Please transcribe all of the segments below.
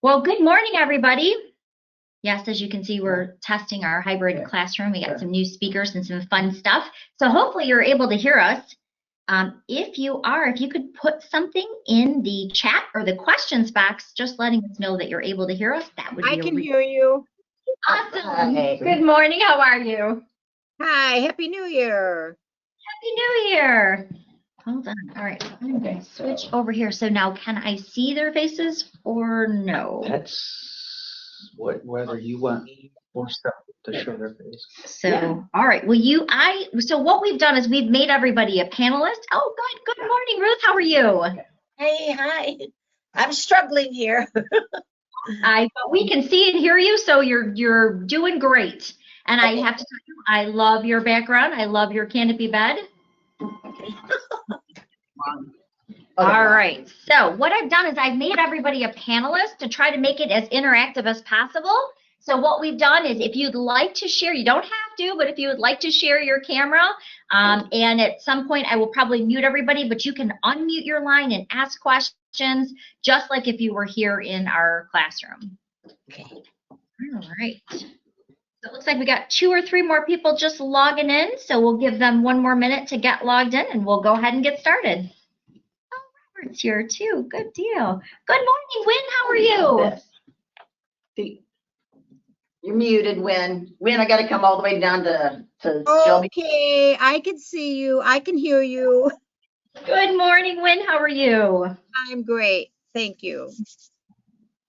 Well, good morning, everybody. Yes, as you can see, we're testing our hybrid classroom. We got some new speakers and some fun stuff. So hopefully you're able to hear us. If you could put something in the chat or the questions box, just letting us know that you're able to hear us, that would be I can hear you. Awesome. Good morning. How are you? Hi, Happy New Year. Happy New Year. Hold on. All right. I'm going to switch over here. So now can I see their faces or no? That's whether you want more stuff to show their face. So, all right. Well, so what we've done is we've made everybody a panelist. Oh, good. Good morning, Ruth. How are you? Hey, hi. I'm struggling here. But we can see and hear you, so you're doing great. And I have to tell you, I love your background. I love your canopy bed. All right. So what I've done is I've made everybody a panelist to try to make it as interactive as possible. So what we've done is if you'd like to share, you don't have to, but if you would like to share your camera, and at some point I will probably mute everybody, but you can unmute your line and ask questions just like if you were here in our classroom. Okay. All right. So it looks like we got 2 or 3 more people just logging in. So we'll give them 1 more minute to get logged in and we'll go ahead and get started. Oh, Robert's here too. Good deal. Good morning, Wynn. How are you? You're muted, Wynn. Wynn, I got to come all the way down to Shelby. Okay, I can see you. I can hear you. Good morning, Wynn. How are you? I'm great. Thank you.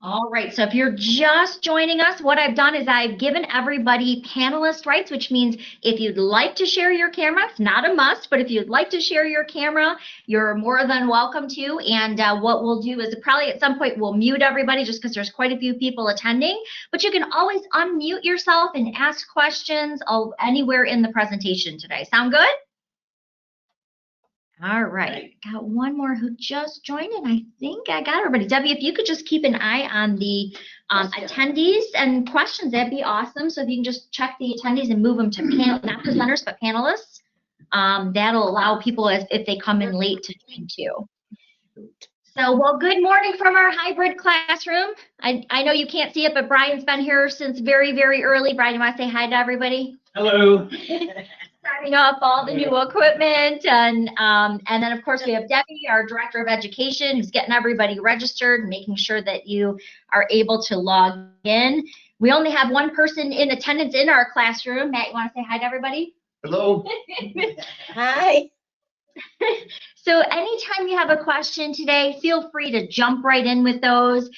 All right, so if you're just joining us, what I've done is I've given everybody panelist rights, which means if you'd like to share your camera, it's not a must, but if you'd like to share your camera, you're more than welcome to. And what we'll do is probably at some point we'll mute everybody just because there's quite a few people attending, but you can always unmute yourself and ask questions anywhere in the presentation today. Sound good? All right, got 1 more who just joined, and I think I got everybody. Debbie, if you could just keep an eye on the attendees and questions, that'd be awesome. So if you can just check the attendees and move them to not presenters, but panelists, that'll allow people, if they come in late, to join too. So, well, good morning from our hybrid classroom. I know you can't see it, but Brian's been here since very, very early. Brian, you want to say hi to everybody? Hello. Starting up all the new equipment, and then of course we have Debbie, our director of education, who's getting everybody registered and making sure that you are able to log in. We only have 1 person in attendance in our classroom. Matt, you want to say hi to everybody? Hello. Hi. So anytime you have a question today, feel free to jump right in with those.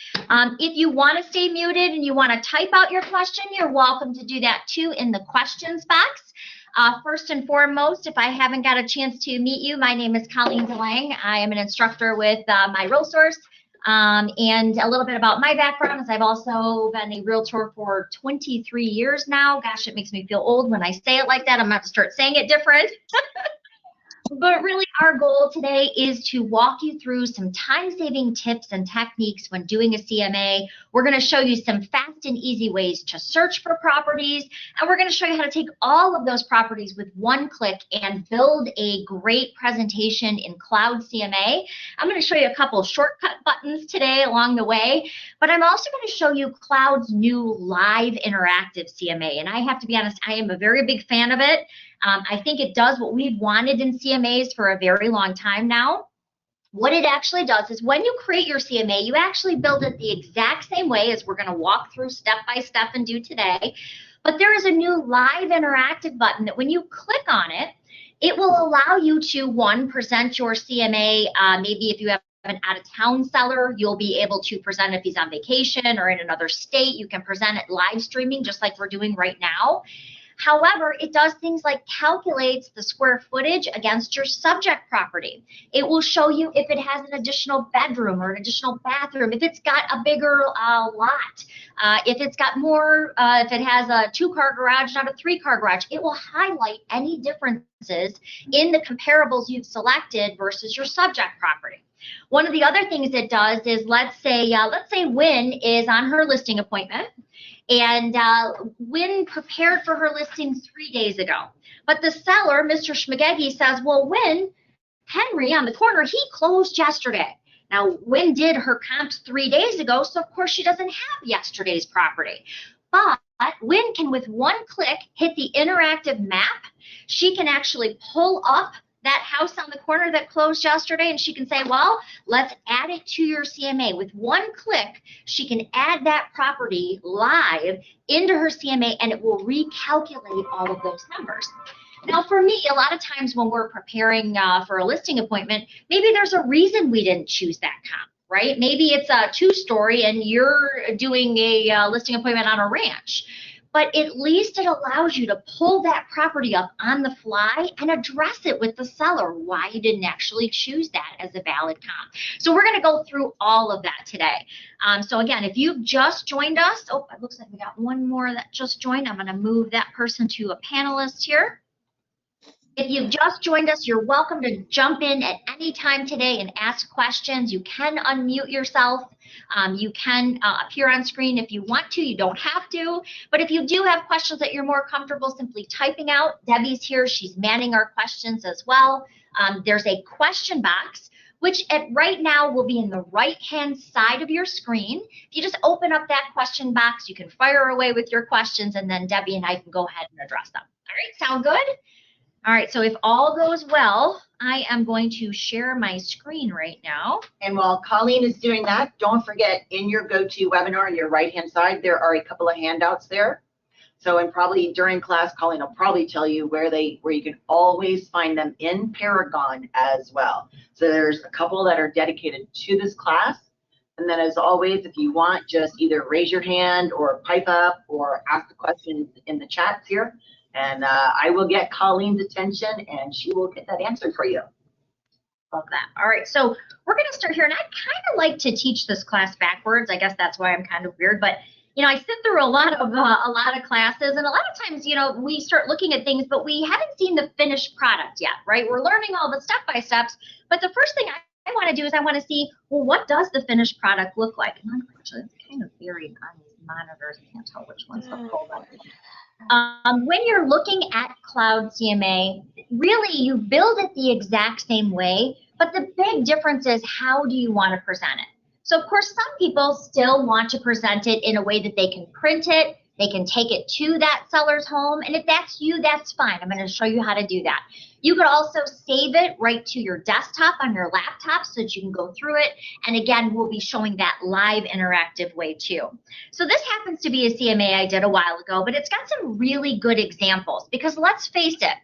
If you want to stay muted and you want to type out your question, you're welcome to do that too in the questions box. First and foremost, if I haven't got a chance to meet you, my name is Colleen DeLang. I am an instructor with my RealTor. And a little bit about my background is I've also been a realtor for 23 years now. Gosh, it makes me feel old when I say it like that. I'm going to have to start saying it different. But really, our goal today is to walk you through some time-saving tips and techniques when doing a CMA. We're going to show you some fast and easy ways to search for properties, and we're going to show you how to take all of those properties with 1 click and build a great presentation in Cloud CMA. I'm going to show you a couple of shortcut buttons today along the way, but I'm also going to show you Cloud's new live interactive CMA, and I have to be honest, I am a very big fan of it. I think it does what we've wanted in CMAs for a very long time now. What it actually does is when you create your CMA, you actually build it the exact same way as we're going to walk through step by step and do today. But there is a new live interactive button that when you click on it, it will allow you to, 1, present your CMA. Maybe if you have an out-of-town seller, you'll be able to present if he's on vacation or in another state. You can present it live streaming just like we're doing right now. However, it does things like calculates the square footage against your subject property. It will show you if it has an additional bedroom or an additional bathroom, if it's got a bigger lot, if it's got more, if it has a 2-car garage, not a 3-car garage. It will highlight any differences in the comparables you've selected versus your subject property. One of the other things it does is let's say Wynn is on her listing appointment. And Wynn prepared for her listing 3 days ago. But the seller, Mr. Schmagegi, says, well, Wynn, Henry on the corner, he closed yesterday. Now, Wynn did her comps 3 days ago, so of course she doesn't have yesterday's property. But Wynn can, with one click, hit the interactive map. She can actually pull up that house on the corner that closed yesterday, and she can say, well, let's add it to your CMA. With one click, she can add that property live into her CMA, and it will recalculate all of those numbers. Now, for me, a lot of times when we're preparing for a listing appointment, maybe there's a reason we didn't choose that comp, right? Maybe it's a 2-story and you're doing a listing appointment on a ranch. But at least it allows you to pull that property up on the fly and address it with the seller why you didn't actually choose that as a valid comp. So we're going to go through all of that today. So again, if you've just joined us, oh, it looks like we got one more that just joined. I'm going to move that person to a panelist here. If you've just joined us, you're welcome to jump in at any time today and ask questions. You can unmute yourself. You can appear on screen if you want to. You don't have to. But if you do have questions that you're more comfortable simply typing out, Debbie's here. She's manning our questions as well. There's a question box, which right now will be in the right-hand side of your screen. If you just open up that question box, you can fire away with your questions, and then Debbie and I can go ahead and address them. All right, sound good? All right, so if all goes well, I am going to share my screen right now. And while Colleen is doing that, don't forget in your GoToWebinar on your right-hand side, there are a couple of handouts there. So, and probably during class, Colleen will probably tell you where you can always find them in Paragon as well. So there's a couple that are dedicated to this class. And then as always, if you want, just either raise your hand or pipe up or ask the question in the chats here. And I will get Colleen's attention and she will get that answered for you. Love that. All right, so we're going to start here. And I kind of like to teach this class backwards. I guess that's why I'm kind of weird. But, you know, I sit through a lot of classes. And a lot of times, you know, we start looking at things, but we haven't seen the finished product yet, right? We're learning all the step-by-steps. But the first thing I want to do is I want to see, well, what does the finished product look like? And unfortunately, it's kind of buried on these monitors. I can't tell which one's the full one. When you're looking at Cloud CMA, really you build it the exact same way, but the big difference is how do you want to present it? So of course, some people still want to present it in a way that they can print it, they can take it to that seller's home, and if that's you, that's fine. I'm going to show you how to do that. You could also save it right to your desktop on your laptop so that you can go through it. And again, we'll be showing that live interactive way too. So this happens to be a CMA I did a while ago, but it's got some really good examples because let's face it,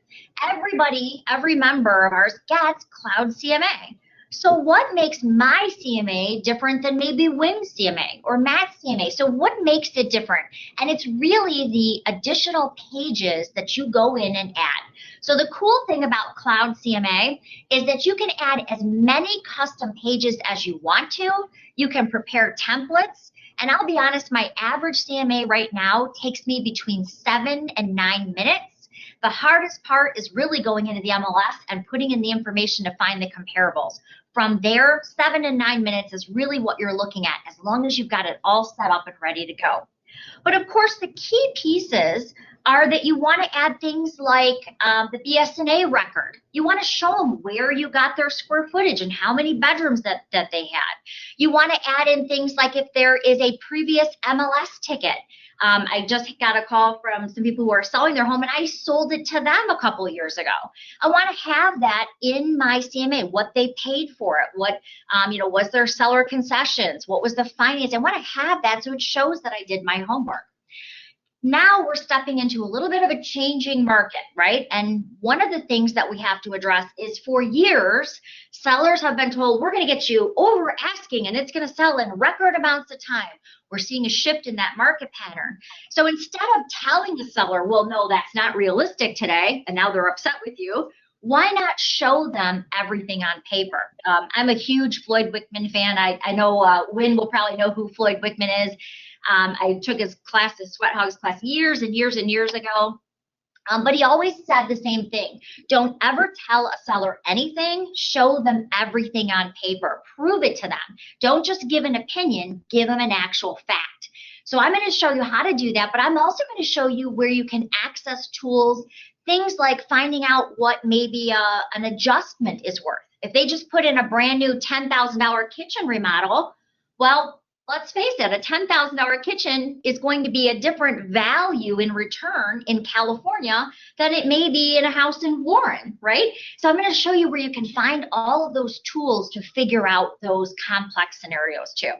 every member of ours gets Cloud CMA. So what makes my CMA different than maybe Wynn's CMA or Matt's CMA? So what makes it different? And it's really the additional pages that you go in and add. So the cool thing about Cloud CMA is that you can add as many custom pages as you want to. You can prepare templates. And I'll be honest, my average CMA right now takes me between 7 and 9 minutes. The hardest part is really going into the MLS and putting in the information to find the comparables. From there, 7 and 9 minutes is really what you're looking at, as long as you've got it all set up and ready to go. But of course, the key pieces are that you want to add things like the BSNA record. You want to show them where you got their square footage and how many bedrooms that they had. You want to add in things like if there is a previous MLS ticket. I just got a call from some people who are selling their home and I sold it to them a couple of years ago. I want to have that in my CMA, what they paid for it, what, was there seller concessions, what was the finance. I want to have that so it shows that I did my homework. Now we're stepping into a little bit of a changing market, right? And one of the things that we have to address is for years, sellers have been told, we're going to get you over asking and it's going to sell in record amounts of time. We're seeing a shift in that market pattern. So instead of telling the seller, well, no, that's not realistic today, and now they're upset with you, why not show them everything on paper? I'm a huge Floyd Wickman fan. I know Wynn will probably know who Floyd Wickman is. I took his class, his Sweat Hogs class, years and years and years ago. But he always said the same thing. Don't ever tell a seller anything. Show them everything on paper. Prove it to them. Don't just give an opinion. Give them an actual fact. So I'm going to show you how to do that, but I'm also going to show you where you can access tools, things like finding out what maybe an adjustment is worth. If they just put in a brand new $10,000 kitchen remodel, well, let's face it, a $10,000 kitchen is going to be a different value in return in California than it may be in a house in Warren, right? So I'm going to show you where you can find all of those tools to figure out those complex scenarios too.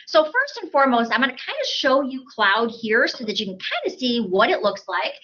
So first and foremost, I'm going to kind of show you Cloud here so that you can kind of see what it looks like.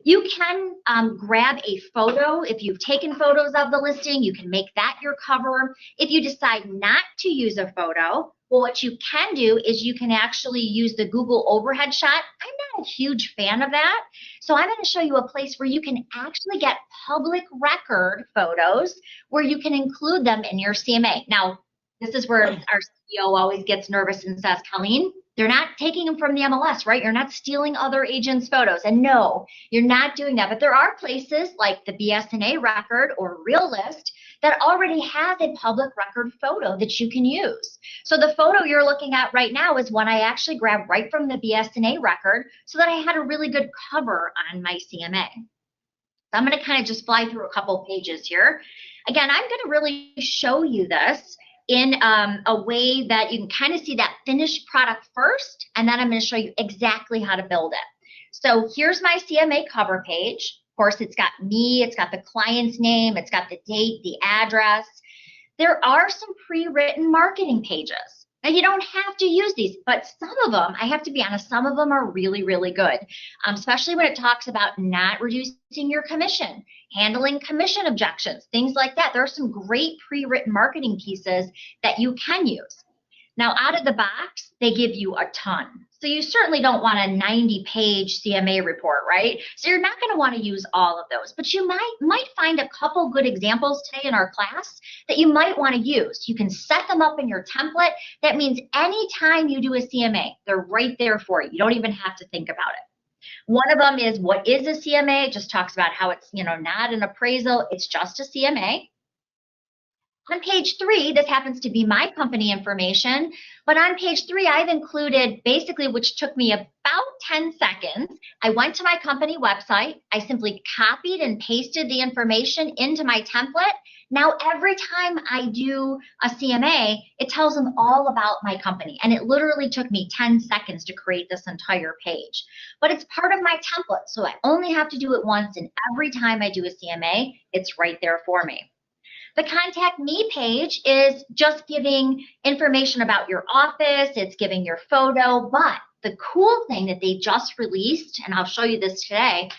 You can grab a photo. If you've taken photos of the listing, you can make that your cover. If you decide not to use a photo, well, what you can do is you can actually use the Google overhead shot. I'm not a huge fan of that. So I'm going to show you a place where you can actually get public record photos where you can include them in your CMA. Now, this is where our CEO always gets nervous and says, Colleen, they're not taking them from the MLS, right? You're not stealing other agents' photos. And no, you're not doing that. But there are places like the BSNA record or Realist that already has a public record photo that you can use. So the photo you're looking at right now is one I actually grabbed right from the BSNA record so that I had a really good cover on my CMA. So I'm going to kind of just fly through a couple pages here. Again, I'm going to really show you this in a way that you can kind of see that finished product first, and then I'm going to show you exactly how to build it. So here's my CMA cover page. Of course, it's got me, it's got the client's name, it's got the date, the address. There are some pre-written marketing pages. Now, you don't have to use these, but some of them, I have to be honest, some of them are really, really good, especially when it talks about not reducing your commission, handling commission objections, things like that. There are some great pre-written marketing pieces that you can use. Now, out of the box, they give you a ton. So you certainly don't want a 90-page CMA report, right? So you're not going to want to use all of those, but you might find a couple good examples today in our class that you might want to use. You can set them up in your template. That means anytime you do a CMA, they're right there for you. You don't even have to think about it. One of them is, what is a CMA? It just talks about how it's, not an appraisal. It's just a CMA. On page 3, this happens to be my company information, but on page 3, I've included basically, which took me about 10 seconds. I went to my company website. I simply copied and pasted the information into my template. Now, every time I do a CMA, it tells them all about my company, and it literally took me 10 seconds to create this entire page. But it's part of my template, so I only have to do it once, and every time I do a CMA, it's right there for me. The Contact Me page is just giving information about your office. It's giving your photo. But the cool thing that they just released, and I'll show you this today,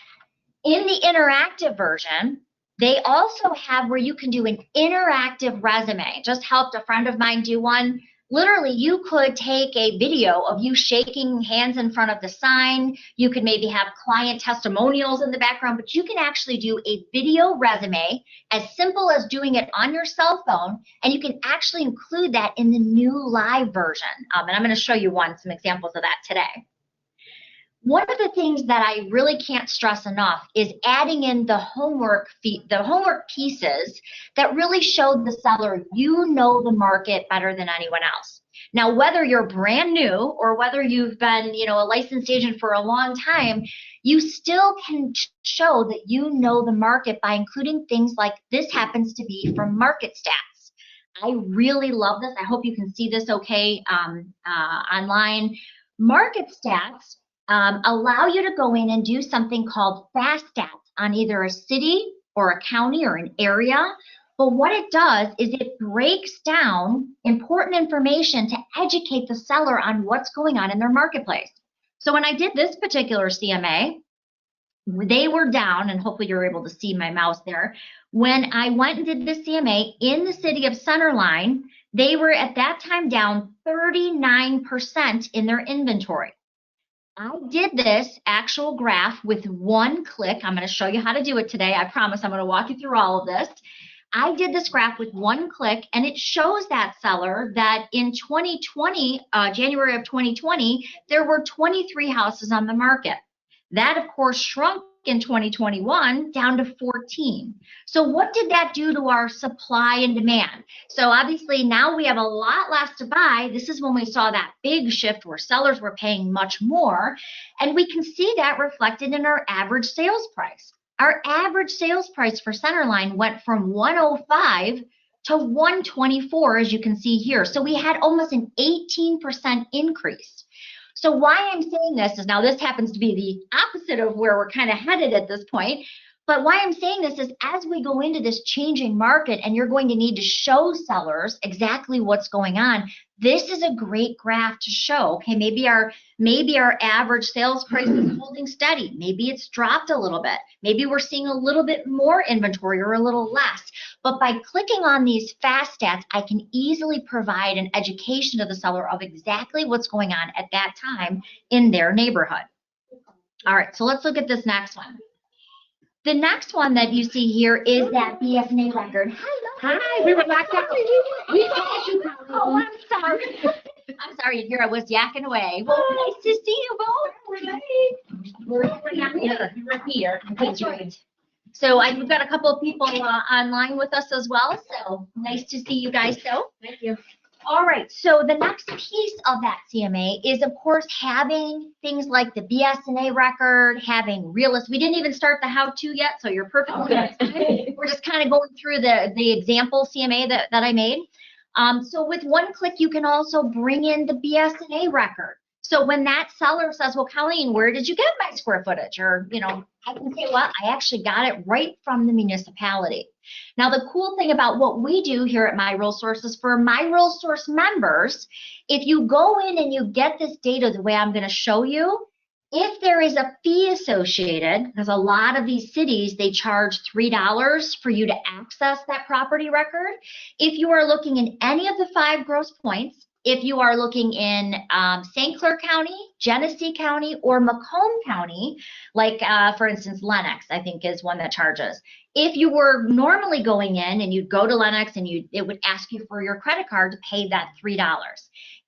in the interactive version, they also have where you can do an interactive resume. Just helped a friend of mine do one. Literally, you could take a video of you shaking hands in front of the sign. You could maybe have client testimonials in the background, but you can actually do a video resume as simple as doing it on your cell phone, and you can actually include that in the new live version. And I'm going to show you some examples of that today. One of the things that I really can't stress enough is adding in the homework pieces that really show the seller you know the market better than anyone else. Now, whether you're brand new or whether you've been, a licensed agent for a long time, you still can show that you know the market by including things like this happens to be from Market Stats. I really love this. I hope you can see this okay online. Market Stats allow you to go in and do something called fast stats on either a city or a county or an area. But what it does is it breaks down important information to educate the seller on what's going on in their marketplace. So when I did this particular CMA, they were down, and hopefully you're able to see my mouse there. When I went and did the CMA in the city of Centerline, they were at that time down 39% in their inventory. I did this actual graph with one click. I'm going to show you how to do it today. I promise I'm going to walk you through all of this. I did this graph with one click, and it shows that seller that in 2020, January of 2020, there were 23 houses on the market. That, of course, shrunk in 2021 down to 14. So what did that do to our supply and demand? So obviously now we have a lot less to buy. This is when we saw that big shift where sellers were paying much more, and we can see that reflected in our average sales price. Our average sales price for Centerline went from 105 to 124, as you can see here. So we had almost an 18% increase. So why I'm saying this is, now this happens to be the opposite of where we're kind of headed at this point. But why I'm saying this is, as we go into this changing market and you're going to need to show sellers exactly what's going on, this is a great graph to show. Okay, maybe our average sales price is holding steady. Maybe it's dropped a little bit. Maybe we're seeing a little bit more inventory or a little less. But by clicking on these fast stats, I can easily provide an education to the seller of exactly what's going on at that time in their neighborhood. All right, so let's look at this next one. The next one that you see here is that BSNA record. Hello. Hi, we were locked out. We called you. Oh, I'm sorry. I'm sorry, here I was yakking away. Well, nice to see you both. We're not here. We're here. That's right. So we've got a couple of people online with us as well. So nice to see you guys. So Thank you. all right. So the next piece of that CMA is, of course, having things like the BSNA record, having realists. We didn't even start the how-to yet, so you're perfectly good. We're just kind of going through the example CMA that I made. So with one click, you can also bring in the BSNA record. So when that seller says, well, Colleen, where did you get my square footage? Or, you know, I can say, well, I actually got it right from the municipality. Now, the cool thing about what we do here at My Real Source is, for My Real Source members, if you go in and you get this data the way I'm going to show you, if there is a fee associated, because a lot of these cities, they charge $3 for you to access that property record. If you are looking in any of the 5 gross points, if you are looking in St. Clair County, Genesee County, or Macomb County, like for instance, Lenox, I think is one that charges. If you were normally going in and you'd go to Lenox and it would ask you for your credit card to pay that $3.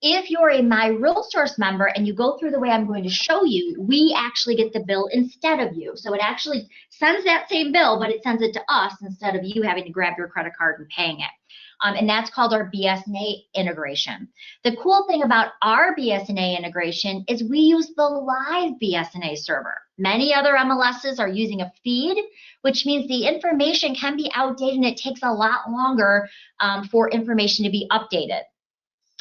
If you're a My Real Source member and you go through the way I'm going to show you, we actually get the bill instead of you. So it actually sends that same bill, but it sends it to us instead of you having to grab your credit card and paying it. And that's called our BSNA integration. The cool thing about our BSNA integration is we use the live BSNA server. Many other MLSs are using a feed, which means the information can be outdated and it takes a lot longer for information to be updated.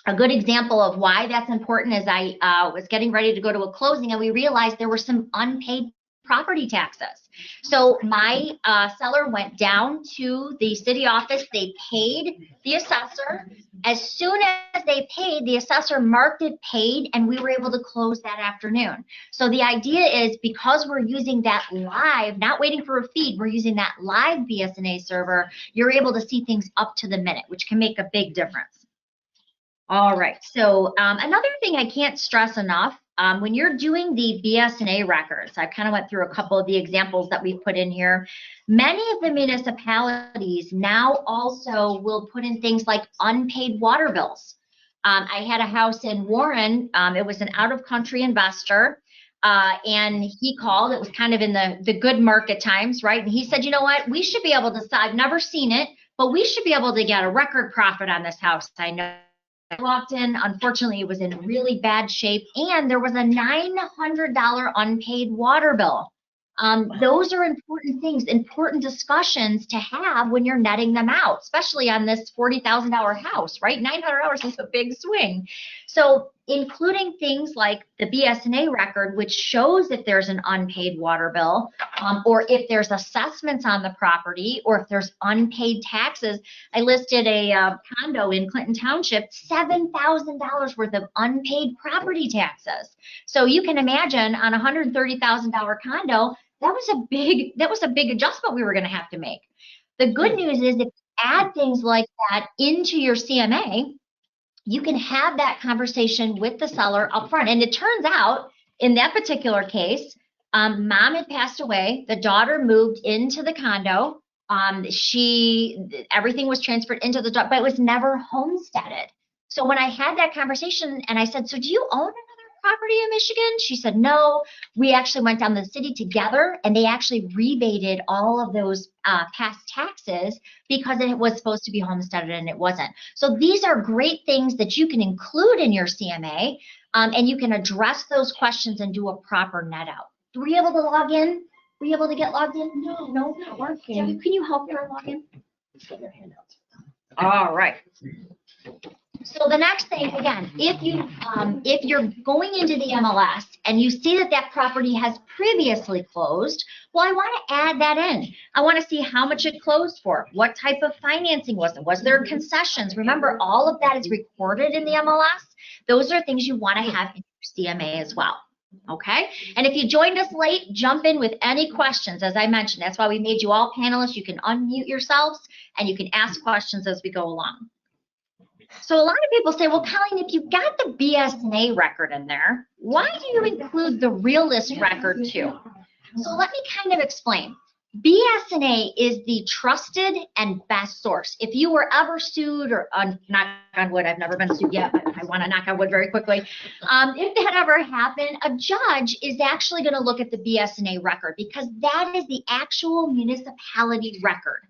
A good example of why that's important is I was getting ready to go to a closing and we realized there were some unpaid property taxes. So my seller went down to the city office, they paid the assessor. As soon as they paid, the assessor marked it paid and we were able to close that afternoon. So the idea is, because we're using that live, not waiting for a feed, we're using that live BSNA server, you're able to see things up to the minute, which can make a big difference. All right, so another thing I can't stress enough, when you're doing the BSNA records, I kind of went through a couple of the examples that we've put in here. Many of the municipalities now also will put in things like unpaid water bills. I had a house in Warren, it was an out-of-country investor, and he called, it was kind of in the good market times, right? And he said, you know what, we should be able to, I've never seen it, but we should be able to get a record profit on this house. I know. I walked in, unfortunately, it was in really bad shape, and there was a $900 unpaid water bill. Those are important things, important discussions to have when you're netting them out, especially on this $40,000 house, right? $900 is a big swing. So including things like the BSNA record, which shows if there's an unpaid water bill, or if there's assessments on the property, or if there's unpaid taxes. I listed a condo in Clinton Township, $7,000 worth of unpaid property taxes. So you can imagine, on a $130,000 condo, that was a big adjustment we were going to have to make. The good news is, if you add things like that into your CMA, you can have that conversation with the seller up front. And it turns out, in that particular case, mom had passed away. The daughter moved into the condo. Everything was transferred into the daughter, but it was never homesteaded. So when I had that conversation and I said, so do you own another property in Michigan? She said, no, we actually went down to the city together and they actually rebated all of those past taxes because it was supposed to be homesteaded and it wasn't. So these are great things that you can include in your CMA, and you can address those questions and do a proper net out. Were you able to log in? Were you able to get logged in? No, not working. Can you help her log in? All right. So the next thing, again, if you're going into the MLS and you see that that property has previously closed, well, I want to add that in. I want to see how much it closed for. What type of financing was it? Was there concessions? Remember, all of that is recorded in the MLS. Those are things you want to have in your CMA as well. Okay, and if you joined us late, jump in with any questions. As I mentioned, that's why we made you all panelists. You can unmute yourselves and you can ask questions as we go along. So a lot of people say, well, Colleen, if you've got the BS&A record in there, why do you include the realist record too? So let me kind of explain. BS&A is the trusted and best source. If you were ever sued, or knock on wood, I've never been sued yet, but I want to knock on wood very quickly. If that ever happened, a judge is actually going to look at the BS&A record because that is the actual municipality record.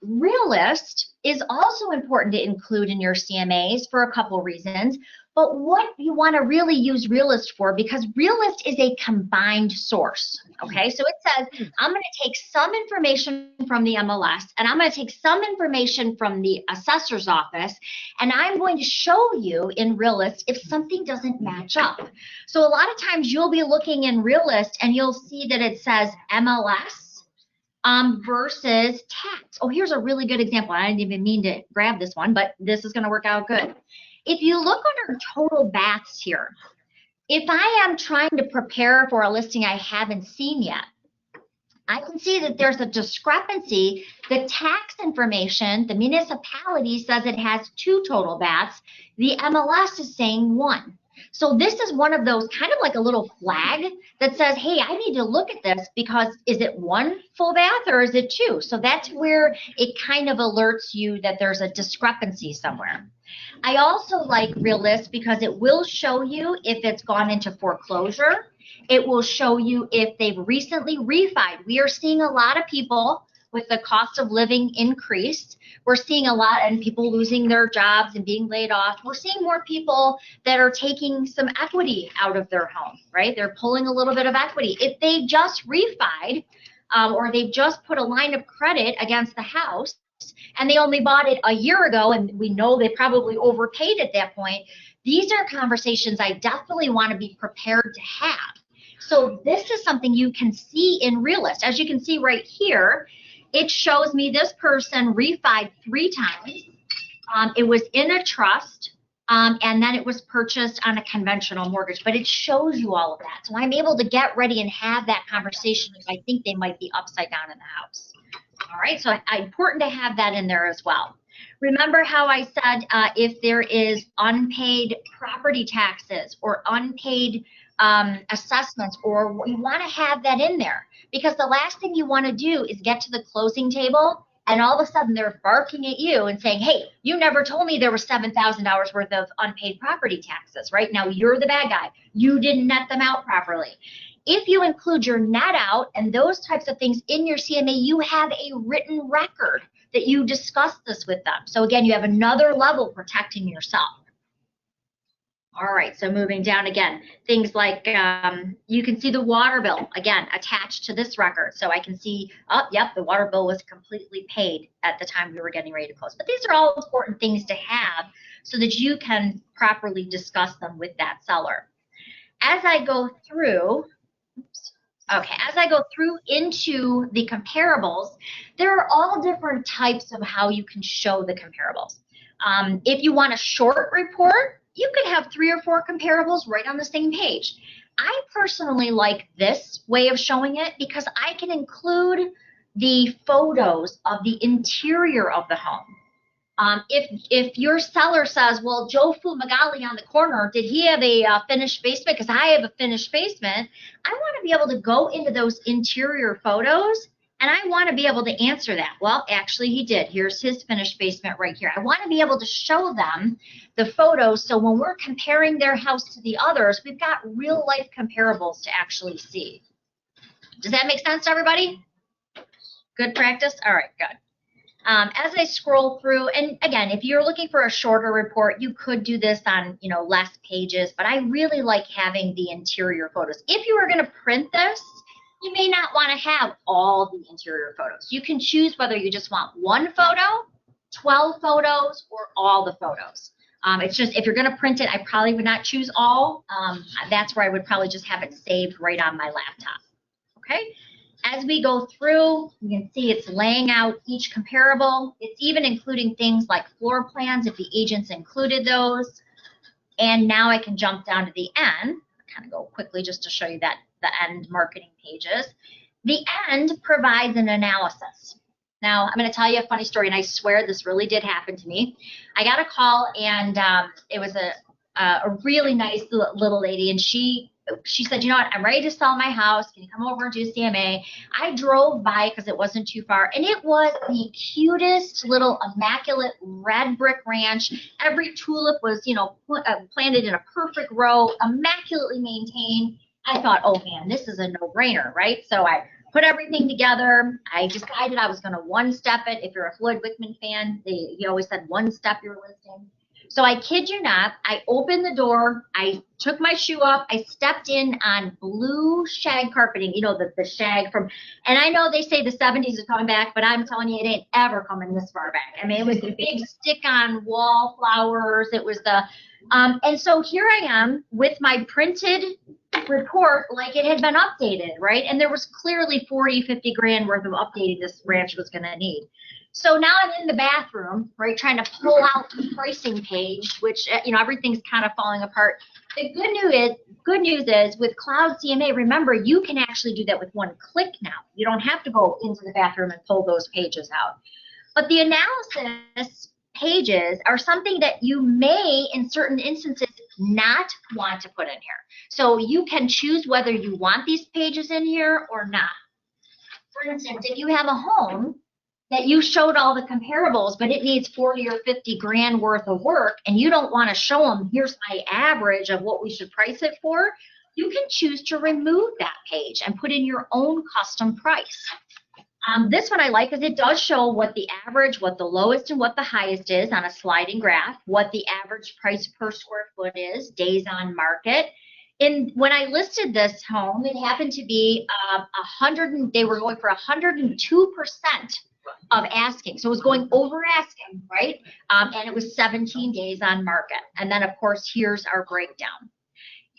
Realist is also important to include in your CMAs for a couple reasons, but what you want to really use realist for, because realist is a combined source, okay? So it says, I'm going to take some information from the MLS and I'm going to take some information from the assessor's office and I'm going to show you in realist if something doesn't match up. So a lot of times you'll be looking in realist and you'll see that it says MLS versus tax. Oh, here's a really good example. I didn't even mean to grab this one, but this is going to work out good. If you look under total baths here, if I am trying to prepare for a listing I haven't seen yet, I can see that there's a discrepancy. The tax information, the municipality says it has 2 total baths. The MLS is saying 1. So this is one of those kind of like a little flag that says, hey, I need to look at this because is it 1 full bath or is it 2? So that's where it kind of alerts you that there's a discrepancy somewhere. I also like realist because it will show you if it's gone into foreclosure. It will show you if they've recently refied. We are seeing a lot of people with the cost of living increase. We're seeing a lot and people losing their jobs and being laid off. We're seeing more people that are taking some equity out of their home, right? They're pulling a little bit of equity. If they just refied or they've just put a line of credit against the house and they only bought it a year ago and we know they probably overpaid at that point, these are conversations I definitely want to be prepared to have. So this is something you can see in realist. As you can see right here, it shows me this person refied 3 times. It was in a trust, and then it was purchased on a conventional mortgage. But it shows you all of that. So I'm able to get ready and have that conversation if I think they might be upside down in the house. All right, so important to have that in there as well. Remember how I said if there is unpaid property taxes or unpaid assessments, or we want to have that in there, because the last thing you want to do is get to the closing table and all of a sudden they're barking at you and saying, hey, you never told me there was $7,000 worth of unpaid property taxes, right? Now you're the bad guy. You didn't net them out properly. If you include your net out and those types of things in your CMA, you have a written record that you discussed this with them. So again, you have another level protecting yourself. All right, so moving down again, things like you can see the water bill, again, attached to this record. So I can see, oh, yep, the water bill was completely paid at the time we were getting ready to close. But these are all important things to have so that you can properly discuss them with that seller. As I go through, as I go through into the comparables, there are all different types of how you can show the comparables. If you want a short report, you could have 3 or 4 comparables right on the same page. I personally like this way of showing it because I can include the photos of the interior of the home. If your seller says, well, Joe Fumagalli on the corner, did he have a finished basement? Because I have a finished basement. I want to be able to go into those interior photos and I want to be able to answer that. Well, actually he did. Here's his finished basement right here. I want to be able to show them the photos so when we're comparing their house to the others, we've got real life comparables to actually see. Does that make sense to everybody? Good practice? All right, good. As I scroll through, and again, if you're looking for a shorter report, you could do this on, less pages, but I really like having the interior photos. If you were going to print this, you may not want to have all the interior photos. You can choose whether you just want 1 photo, 12 photos or all the photos. It's just, if you're going to print it, I probably would not choose all. That's where I would probably just have it saved right on my laptop. Okay. As we go through, you can see it's laying out each comparable. It's even including things like floor plans if the agents included those. And now I can jump down to the end. Kind of go quickly just to show you that the end marketing pages. The end provides an analysis. Now, I'm going to tell you a funny story, and I swear this really did happen to me. I got a call, and it was a really nice little lady, and she said, you know what, I'm ready to sell my house. Can you come over and do CMA? I drove by because it wasn't too far, and it was the cutest little immaculate red brick ranch. Every tulip was, you know, planted in a perfect row, immaculately maintained. I thought, oh man, this is a no-brainer, right? So I put everything together. I decided I was going to one-step it. If you're a Floyd Wickman fan, he always said one-step your listing. So I kid you not, I opened the door, I took my shoe off, I stepped in on blue shag carpeting, you know, the shag from, and I know they say the 70s is coming back, but I'm telling you, it ain't ever coming this far back. I mean, it was the big stick-on wall flowers. It was the, and so here I am with my printed report like it had been updated, right? And there was clearly 40, 50 grand worth of updating this ranch was going to need. So now I'm in the bathroom, right, trying to pull out the pricing page, which, you know, everything's kind of falling apart. The good news is with Cloud CMA, remember, you can actually do that with one click now. You don't have to go into the bathroom and pull those pages out. But the analysis pages are something that you may, in certain instances, not want to put in here. So you can choose whether you want these pages in here or not. For instance, if you have a home that you showed all the comparables, but it needs 40 or 50 grand worth of work, and you don't want to show them, here's my average of what we should price it for, you can choose to remove that page and put in your own custom price. This one I like because it does show what the average, what the lowest and what the highest is on a sliding graph, what the average price per square foot is, days on market. When I listed this home, it happened to be they were going for 102% of asking. So it was going over asking, right? And it was 17 days on market. And then, of course, here's our breakdown.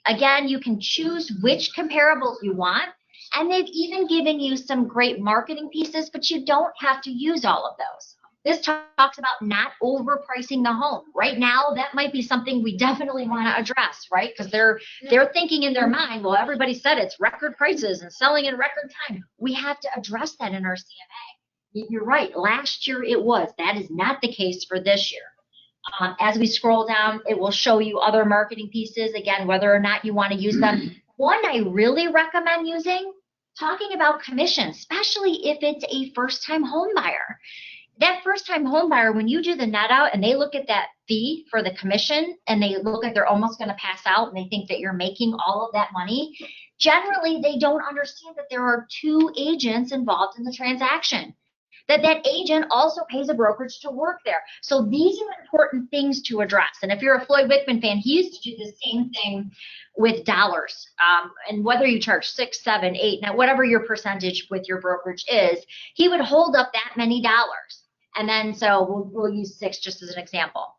Again, you can choose which comparables you want. And they've even given you some great marketing pieces, but you don't have to use all of those. This talks about not overpricing the home. Right now, that might be something we definitely want to address, right? Because they're thinking in their mind, well, everybody said it's record prices and selling in record time. We have to address that in our CMA. You're right. Last year it was. That is not the case for this year. As we scroll down, it will show you other marketing pieces, again, whether or not you want to use them. One I really recommend using, talking about commission, especially if it's a first-time home buyer. That first-time home buyer, when you do the net out and they look at that fee for the commission and they look like they're almost going to pass out and they think that you're making all of that money, generally they don't understand that there are two agents involved in the transaction, that agent also pays a brokerage to work there. So these are important things to address. And if you're a Floyd Wickman fan, he used to do the same thing with dollars. And whether you charge 6, 7, 8, now whatever your percentage with your brokerage is, he would hold up that many dollars. And then so we'll use 6 just as an example.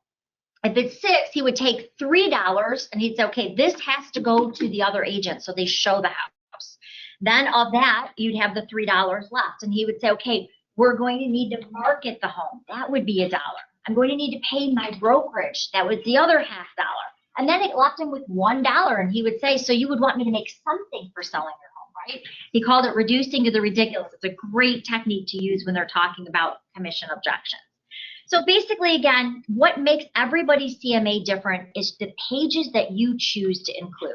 If it's 6, he would take $3 and he'd say, okay, this has to go to the other agent. So they show the house. Then of that, you'd have the $3 left. And he would say, okay, we're going to need to market the home. That would be $1. I'm going to need to pay my brokerage. That was the other $0.50. And then it left him with $1. And he would say, so you would want me to make something for selling your home, right? He called it reducing to the ridiculous. It's a great technique to use when they're talking about commission objections. So basically, again, what makes everybody's CMA different is the pages that you choose to include.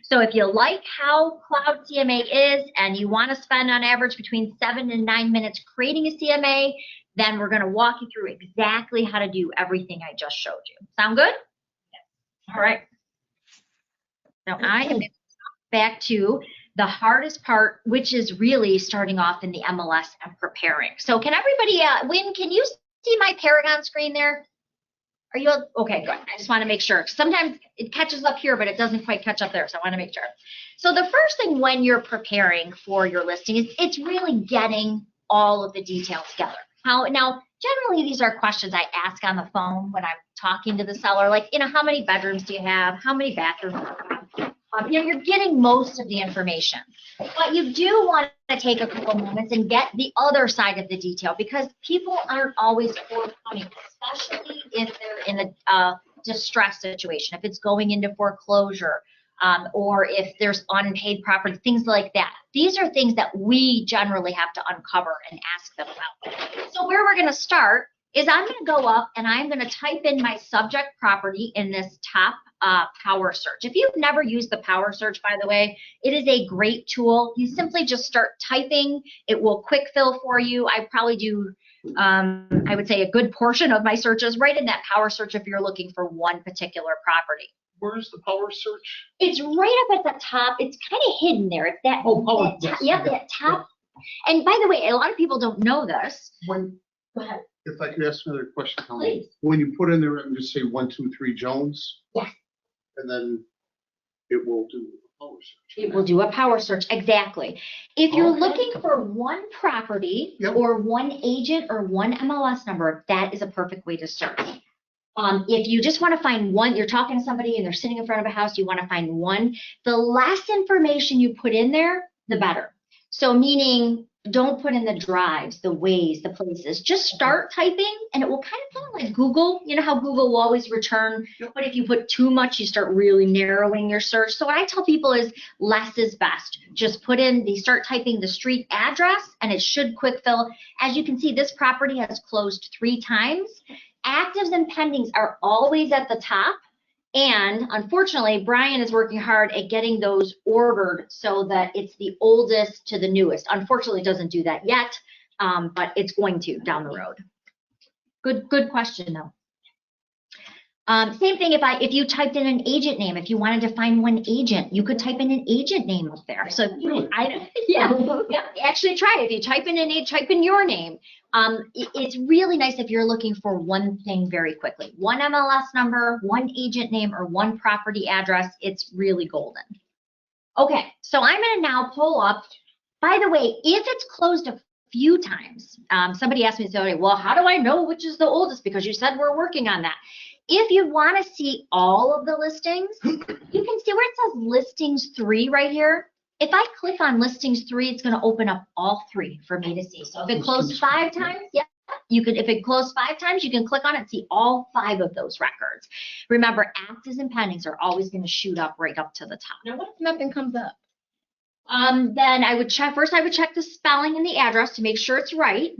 So if you like how Cloud CMA is and you want to spend on average between 7 and 9 minutes creating a CMA, then we're going to walk you through exactly how to do everything I just showed you. Sound good? All right. Now I am back to the hardest part, which is really starting off in the MLS and preparing. So can everybody, Wynn, can you see my Paragon screen there? Are you okay? Good. I just want to make sure. Sometimes it catches up here, but it doesn't quite catch up there. So I want to make sure. So the first thing when you're preparing for your listing is it's really getting all of the details together. Now, Generally, these are questions I ask on the phone when I'm talking to the seller, like, how many bedrooms do you have? How many bathrooms do you have? You're getting most of the information, but you do want to take a couple moments and get the other side of the detail, because people aren't always forthcoming, especially if they're in a distressed situation, if it's going into foreclosure, or if there's unpaid property, things like that. These are things that we generally have to uncover and ask them about. So where we're going to start is I'm going to go up and I'm going to type in my subject property in this top power search. If you've never used the power search, by the way, it is a great tool. You simply just start typing. It will quick fill for you. I probably do, I would say, a good portion of my searches right in that power search if you're looking for one particular property. Where's the power search? It's right up at the top. It's kind of hidden there. It's that, power. that yep, that top. And by the way, a lot of people don't know this. When, Go ahead. if I could ask another question, Helen. Please. When you put in there and just say 123 Jones. Yes. And then it will do a power search. It will do a power search, exactly. If you're Okay. looking for one property Yep. or one agent or one MLS number, that is a perfect way to search. If you just want to find one, you're talking to somebody and they're sitting in front of a house, you want to find one, the less information you put in there, the better. So meaning, don't put in the drives, the ways, the places. Just start typing and it will kind of like Google. You know how Google will always return, but if you put too much, you start really narrowing your search. So what I tell people is less is best. Just start typing the street address and it should quick fill. As you can see, this property has closed 3 times. Actives and pendings are always at the top. And unfortunately, Brian is working hard at getting those ordered so that it's the oldest to the newest. Unfortunately, it doesn't do that yet, but it's going to down the road. Good question though. Same thing if you typed in an agent name, if you wanted to find one agent, you could type in an agent name up there. So actually try it. If you type in your name. It's really nice if you're looking for one thing very quickly. One MLS number, one agent name, or one property address. It's really golden. Okay, so I'm going to now pull up. By the way, if it's closed a few times, somebody asked me the other day, well, how do I know which is the oldest? Because you said we're working on that. If you want to see all of the listings, you can see where it says listings 3 right here. If I click on listings 3, it's going to open up all 3 for me to see. So if it closed 5 times, yeah, if it closed 5 times, you can click on it and see all 5 of those records. Remember, actives and pendings are always going to shoot up right up to the top. Now, what if nothing comes up? Then I would check the spelling and the address to make sure it's right.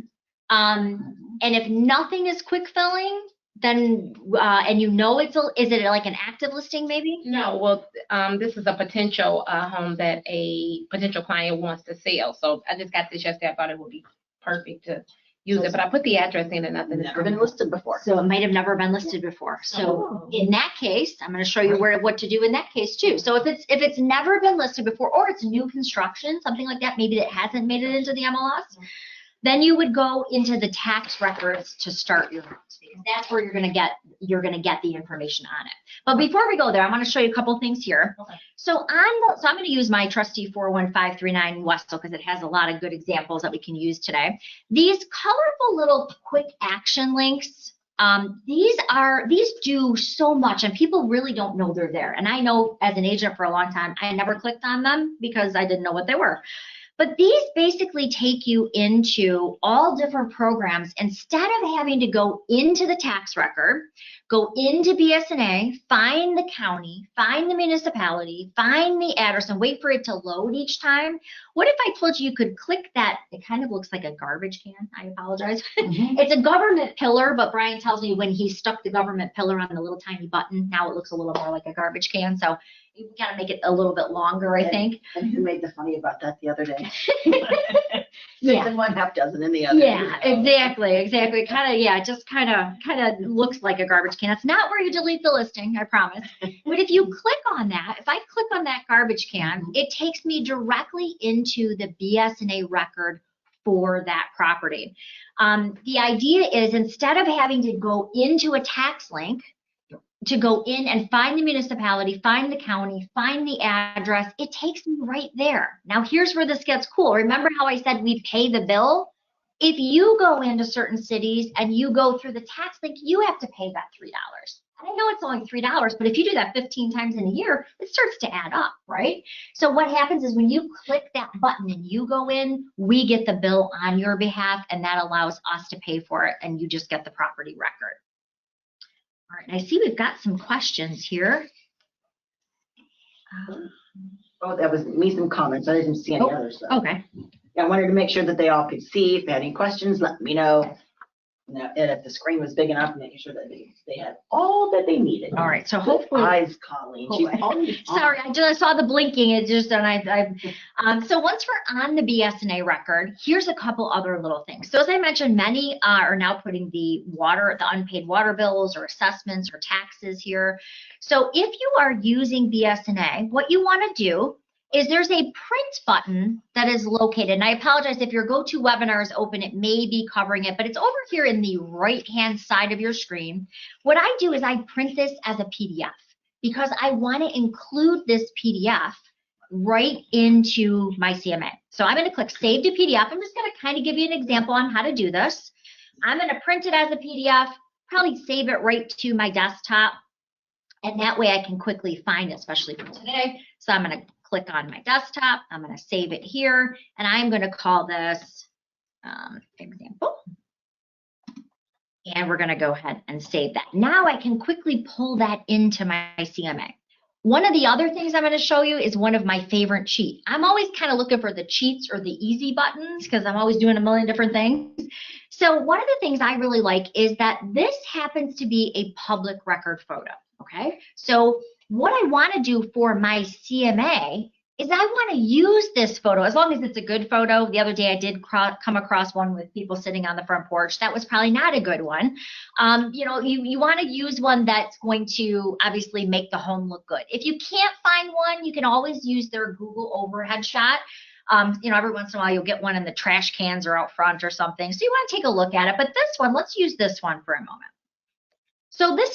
And if nothing is quick filling, then and is it like an active listing maybe? No, well, this is a potential home that a potential client wants to sell. So I just got this yesterday. I thought it would be perfect to use it, but I put the address in and nothing. Never been listed before. So it might have never been listed before. So in that case, I'm going to show you what to do in that case too. So if it's never been listed before, or it's new construction, something like that, maybe that hasn't made it into the MLS, then you would go into the tax records to start your house, because that's where you're going to get the information on it. But before we go there, I want to show you a couple things here. Okay. So I'm going to use my trusty 41539 Westel because it has a lot of good examples that we can use today. These colorful little quick action links, these do so much, and people really don't know they're there. And I know as an agent for a long time, I never clicked on them because I didn't know what they were. But these basically take you into all different programs. Instead of having to go into the tax record, go into BS&A, find the county, find the municipality, find the address, and wait for it to load each time. What if I told you could click that? It kind of looks like a garbage can. I apologize. It's a government pillar, but Brian tells me when he stuck the government pillar on the little tiny button, now it looks a little more like a garbage can. So you got to make it a little bit longer, I think. And who made the funny about that the other day? Yeah. In one, half dozen in the other. Yeah, exactly. Just kind of looks like a garbage can. It's not where you delete the listing, I promise. But if you click on that, if I click on that garbage can, it takes me directly into the BS&A record for that property. The idea is instead of having to go into a tax link, to go in and find the municipality, find the county, find the address, it takes me right there. Now here's where this gets cool. Remember how I said we pay the bill? If you go into certain cities and you go through the tax link, you have to pay that $3. I know it's only $3, but if you do that 15 times in a year, it starts to add up, right? So what happens is when you click that button and you go in, we get the bill on your behalf, and that allows us to pay for it, and you just get the property record. All right, I see we've got some questions here. Oh, that was me, some comments. I didn't see any others. So. Okay. I wanted to make sure that they all could see. If they had any questions, let me know. And if the screen was big enough, making sure that they had all that they needed. All right, so hopefully. Eyes, Colleen. She's always on. Sorry, I just saw the blinking. It just and so once we're on the BS&A record, here's a couple other little things. So as I mentioned, many are now putting the unpaid water bills or assessments or taxes here. So if you are using BS&A, what you want to do is there's a print button that is located. And I apologize if your GoToWebinar is open, it may be covering it, but it's over here in the right-hand side of your screen. What I do is I print this as a PDF because I want to include this PDF right into my CMA. So I'm going to click Save to PDF. I'm just going to kind of give you an example on how to do this. I'm going to print it as a PDF, probably save it right to my desktop, and that way I can quickly find it, especially for today. So I'm going to click on my desktop, I'm going to save it here, and I'm going to call this example. And we're going to go ahead and save that. Now I can quickly pull that into my CMA. One of the other things I'm going to show you is one of my favorite cheats. I'm always kind of looking for the cheats or the easy buttons because I'm always doing a million different things. So one of the things I really like is that this happens to be a public record photo, okay? So what I want to do for my CMA is I want to use this photo, as long as it's a good photo. The other day I did come across one with people sitting on the front porch. That was probably not a good one. You know, you want to use one that's going to obviously make the home look good. If you can't find one, you can always use their Google overhead shot. You know, every once in a while you'll get one in the trash cans or out front or something. So you want to take a look at it. But this one, let's use this one for a moment. So this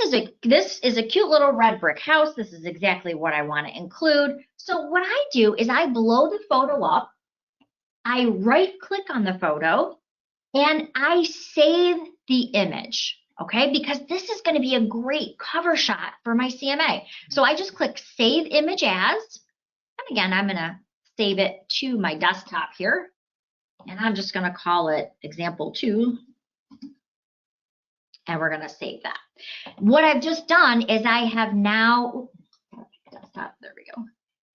is a cute little red brick house. This is exactly what I want to include. So what I do is I blow the photo up, I right click on the photo, and I save the image, okay? Because this is going to be a great cover shot for my CMA. So I just click Save Image As, and again, I'm going to save it to my desktop here, and I'm just going to call it Example 2. And we're going to save that. What I've just done is I have now, there we go.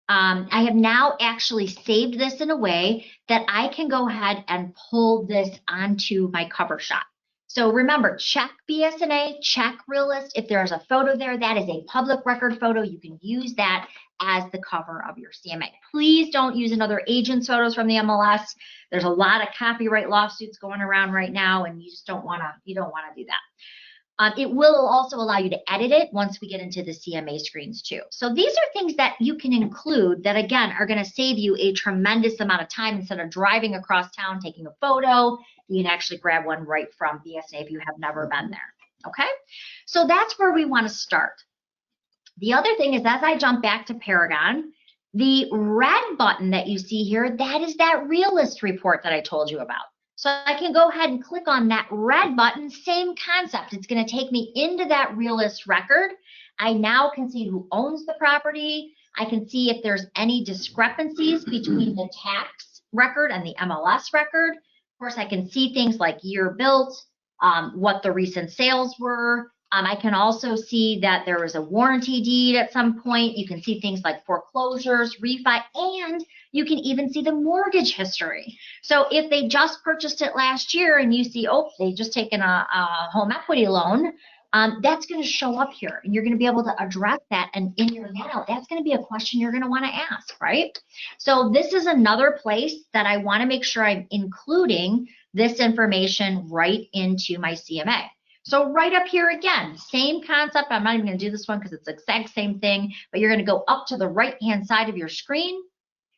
I have now actually saved this in a way that I can go ahead and pull this onto my cover shot. So remember, check BS&A, check Realist. If there's a photo there, that is a public record photo. You can use that as the cover of your CMA. Please don't use another agent's photos from the MLS. There's a lot of copyright lawsuits going around right now, and you just don't want to do that. It will also allow you to edit it once we get into the CMA screens too. So these are things that you can include that, again, are going to save you a tremendous amount of time. Instead of driving across town taking a photo, you can actually grab one right from BS&A if you have never been there. Okay, so that's where we want to start. The other thing is, as I jump back to Paragon, the red button that you see here, that is that Realist report that I told you about. So I can go ahead and click on that red button, same concept. It's going to take me into that Realist record. I now can see who owns the property. I can see if there's any discrepancies between the tax record and the MLS record. Of course, I can see things like year built, what the recent sales were. I can also see that there was a warranty deed at some point. You can see things like foreclosures, refi, and you can even see the mortgage history. So if they just purchased it last year and you see, oh, they just taken a home equity loan, that's going to show up here, and you're going to be able to address that. And in your now, that's going to be a question you're going to want to ask, right? So this is another place that I want to make sure I'm including this information right into my CMA. So right up here again, same concept. I'm not even going to do this one because it's the exact same thing, but you're going to go up to the right-hand side of your screen.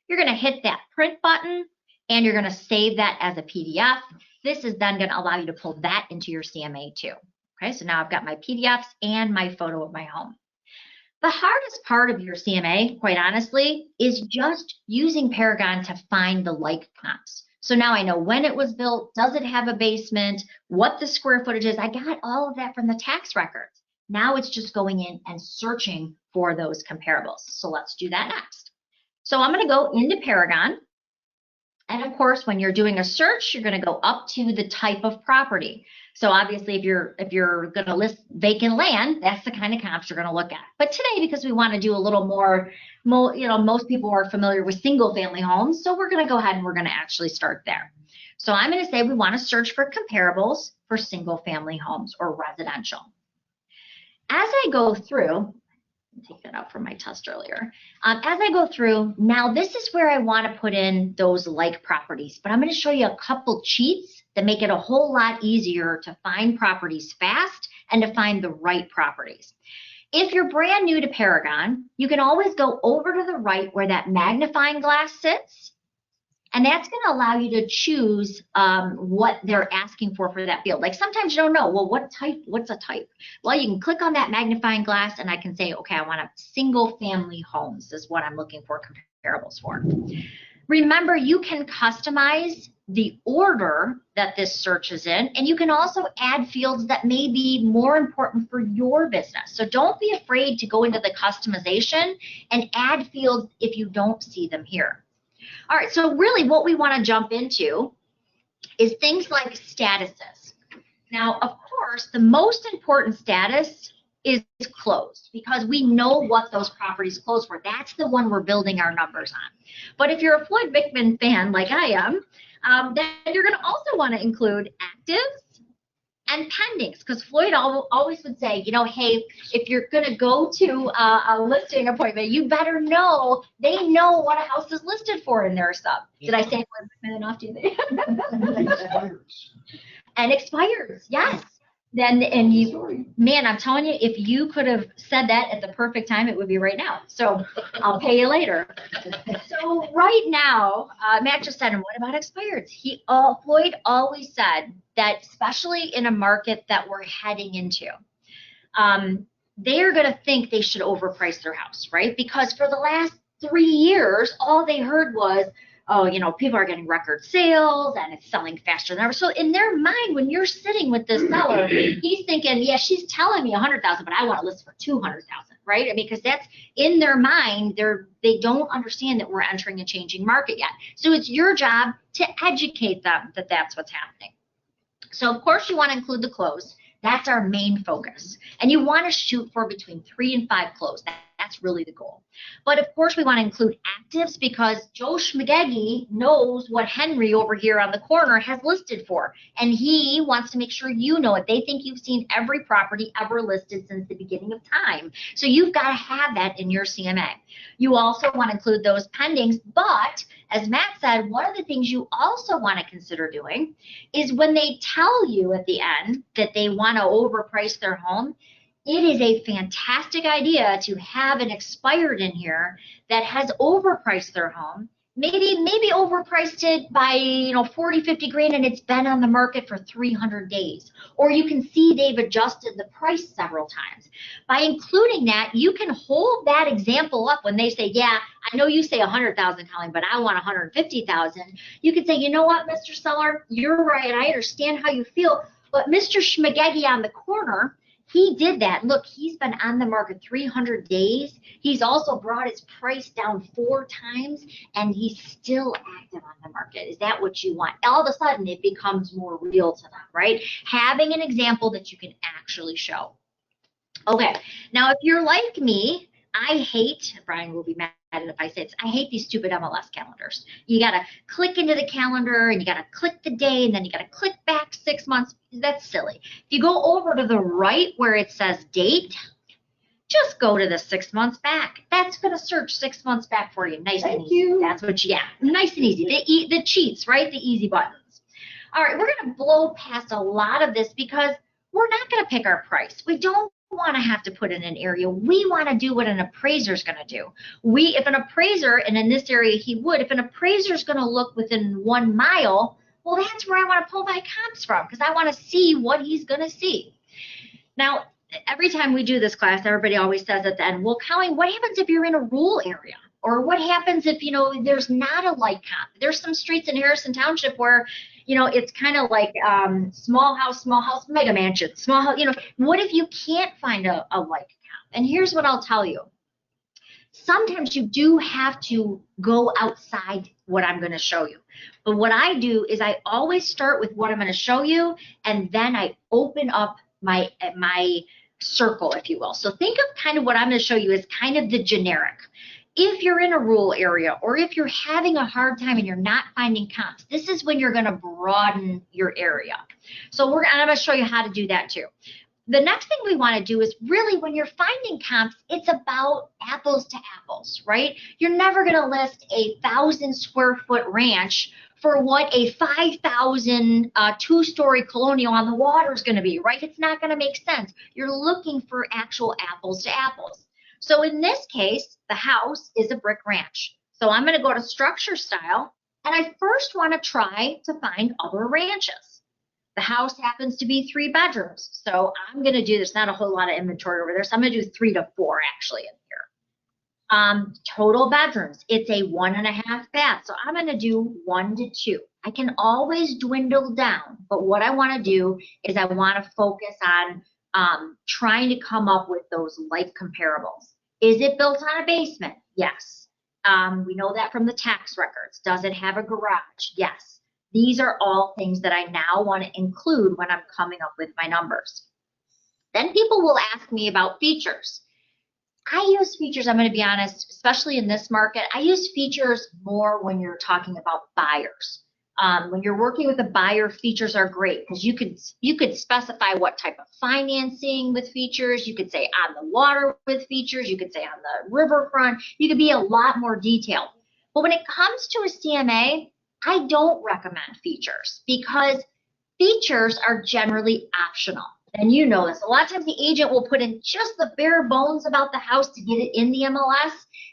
You're going to hit that print button, and you're going to save that as a PDF. This is then going to allow you to pull that into your CMA too. Okay, so now I've got my PDFs and my photo of my home. The hardest part of your CMA, quite honestly, is just using Paragon to find the like comps. So now I know when it was built, does it have a basement, what the square footage is. I got all of that from the tax records. Now it's just going in and searching for those comparables. So let's do that next. So I'm going to go into Paragon. And of course, when you're doing a search, you're going to go up to the type of property. So obviously, if you're going to list vacant land, that's the kind of comps you're going to look at. But today, because we want to do a little more, most people are familiar with single family homes. So we're going to go ahead and we're going to actually start there. So I'm going to say we want to search for comparables for single family homes or residential. As I go through, take that out from my test earlier. As I go through, now this is where I want to put in those like properties, but I'm going to show you a couple cheats that make it a whole lot easier to find properties fast and to find the right properties. If you're brand new to Paragon, you can always go over to the right where that magnifying glass sits, and that's going to allow you to choose what they're asking for that field. Like sometimes you don't know, well, what's a type? Well, you can click on that magnifying glass and I can say, okay, I want a single family homes is what I'm looking for comparables for. Remember, you can customize the order that this search is in, and you can also add fields that may be more important for your business. So don't be afraid to go into the customization and add fields if you don't see them here. All right, so really what we want to jump into is things like statuses. Now, of course, the most important status is closed because we know what those properties closed for. That's the one we're building our numbers on. But if you're a Floyd Bickman fan like I am, then you're going to also want to include actives and pendings, because Floyd always would say, hey, if you're going to go to a listing appointment, you better know they know what a house is listed for in their sub. Did I say Floyd Bickman enough, do you think? And expires, yes. Man, I'm telling you, if you could have said that at the perfect time, it would be right now. So I'll pay you later. So right now, Matt just said, and what about expireds? Floyd always said that, especially in a market that we're heading into, they're going to think they should overprice their house, right? Because for the last 3 years, all they heard was, oh, people are getting record sales and it's selling faster than ever. So in their mind, when you're sitting with this seller, he's thinking, yeah, she's telling me 100,000, but I want to list for 200,000, right? I mean, because that's in their mind, they don't understand that we're entering a changing market yet. So it's your job to educate them that that's what's happening. So of course you want to include the close. That's our main focus. And you want to shoot for between 3 and 5 close. That's really the goal. But of course, we want to include actives because Joe Schmagegi knows what Henry over here on the corner has listed for. And he wants to make sure you know it. They think you've seen every property ever listed since the beginning of time. So you've got to have that in your CMA. You also want to include those pendings. But as Matt said, one of the things you also want to consider doing is when they tell you at the end that they want to overprice their home, it is a fantastic idea to have an expired in here that has overpriced their home, maybe overpriced it by 40, 50 grand, and it's been on the market for 300 days. Or you can see they've adjusted the price several times. By including that, you can hold that example up when they say, yeah, I know you say 100,000, Colleen, but I want 150,000. You can say, you know what, Mr. Seller, you're right. I understand how you feel, but Mr. Schmagegi on the corner, he did that. Look, he's been on the market 300 days. He's also brought his price down 4 times, and he's still active on the market. Is that what you want? All of a sudden, it becomes more real to them, right? Having an example that you can actually show. Okay, now if you're like me, I hate, Brian will be mad if I say this, I hate these stupid MLS calendars. You got to click into the calendar and you got to click the day and then you got to click back 6 months. That's silly. If you go over to the right where it says date, just go to the 6 months back. That's going to search 6 months back for you. Nice and easy. That's what you, yeah, nice and easy. The cheats, right? The easy buttons. All right, we're going to blow past a lot of this because we're not going to pick our price. We don't want to have to put in an area. We want to do what an appraiser is going to do. If an appraiser, and in this area he would, if an appraiser is going to look within 1 mile, well, that's where I want to pull my comps from because I want to see what he's going to see. Now, every time we do this class, everybody always says at the end, well, Colleen, what happens if you're in a rural area Or what happens if, there's not a like comp? There's some streets in Harrison Township where, it's kind of like small house, mega mansion, small house, what if you can't find a like comp? And here's what I'll tell you. Sometimes you do have to go outside what I'm going to show you. But what I do is I always start with what I'm going to show you, and then I open up my circle, if you will. So think of kind of what I'm going to show you as kind of the generic. If you're in a rural area, or if you're having a hard time and you're not finding comps, this is when you're going to broaden your area. So I'm going to show you how to do that too. The next thing we want to do is really, when you're finding comps, it's about apples to apples, right? You're never going to list a 1,000 square foot ranch for what a 5,000 two-story colonial on the water is going to be, right? It's not going to make sense. You're looking for actual apples to apples. So in this case, the house is a brick ranch. So I'm going to go to structure style, and I first want to try to find other ranches. The house happens to be 3 bedrooms. So I'm going to do, there's not a whole lot of inventory over there. So I'm going to do 3 to 4 actually in here. Total bedrooms, it's a 1.5 bath. So I'm going to do 1 to 2. I can always dwindle down, but what I want to do is I want to focus on trying to come up with those like comparables. Is it built on a basement? Yes. We know that from the tax records. Does it have a garage? Yes. These are all things that I now want to include when I'm coming up with my numbers. Then people will ask me about features. I use features, I'm going to be honest, especially in this market, I use features more when you're talking about buyers. When you're working with a buyer, features are great because you could specify what type of financing with features. You could say on the water with features. You could say on the riverfront. You could be a lot more detailed. But when it comes to a CMA, I don't recommend features because features are generally optional. And you know this. A lot of times the agent will put in just the bare bones about the house to get it in the MLS.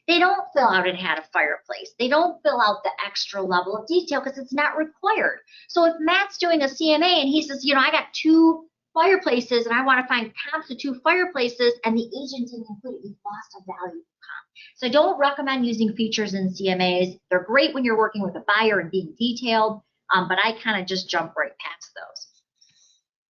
They don't fill out it had a fireplace. They don't fill out the extra level of detail because it's not required. So if Matt's doing a CMA and he says, I got 2 fireplaces and I want to find comps of 2 fireplaces, and the agent didn't include it, you've lost a value comp. So I don't recommend using features in CMAs. They're great when you're working with a buyer and being detailed, but I kind of just jump right past those.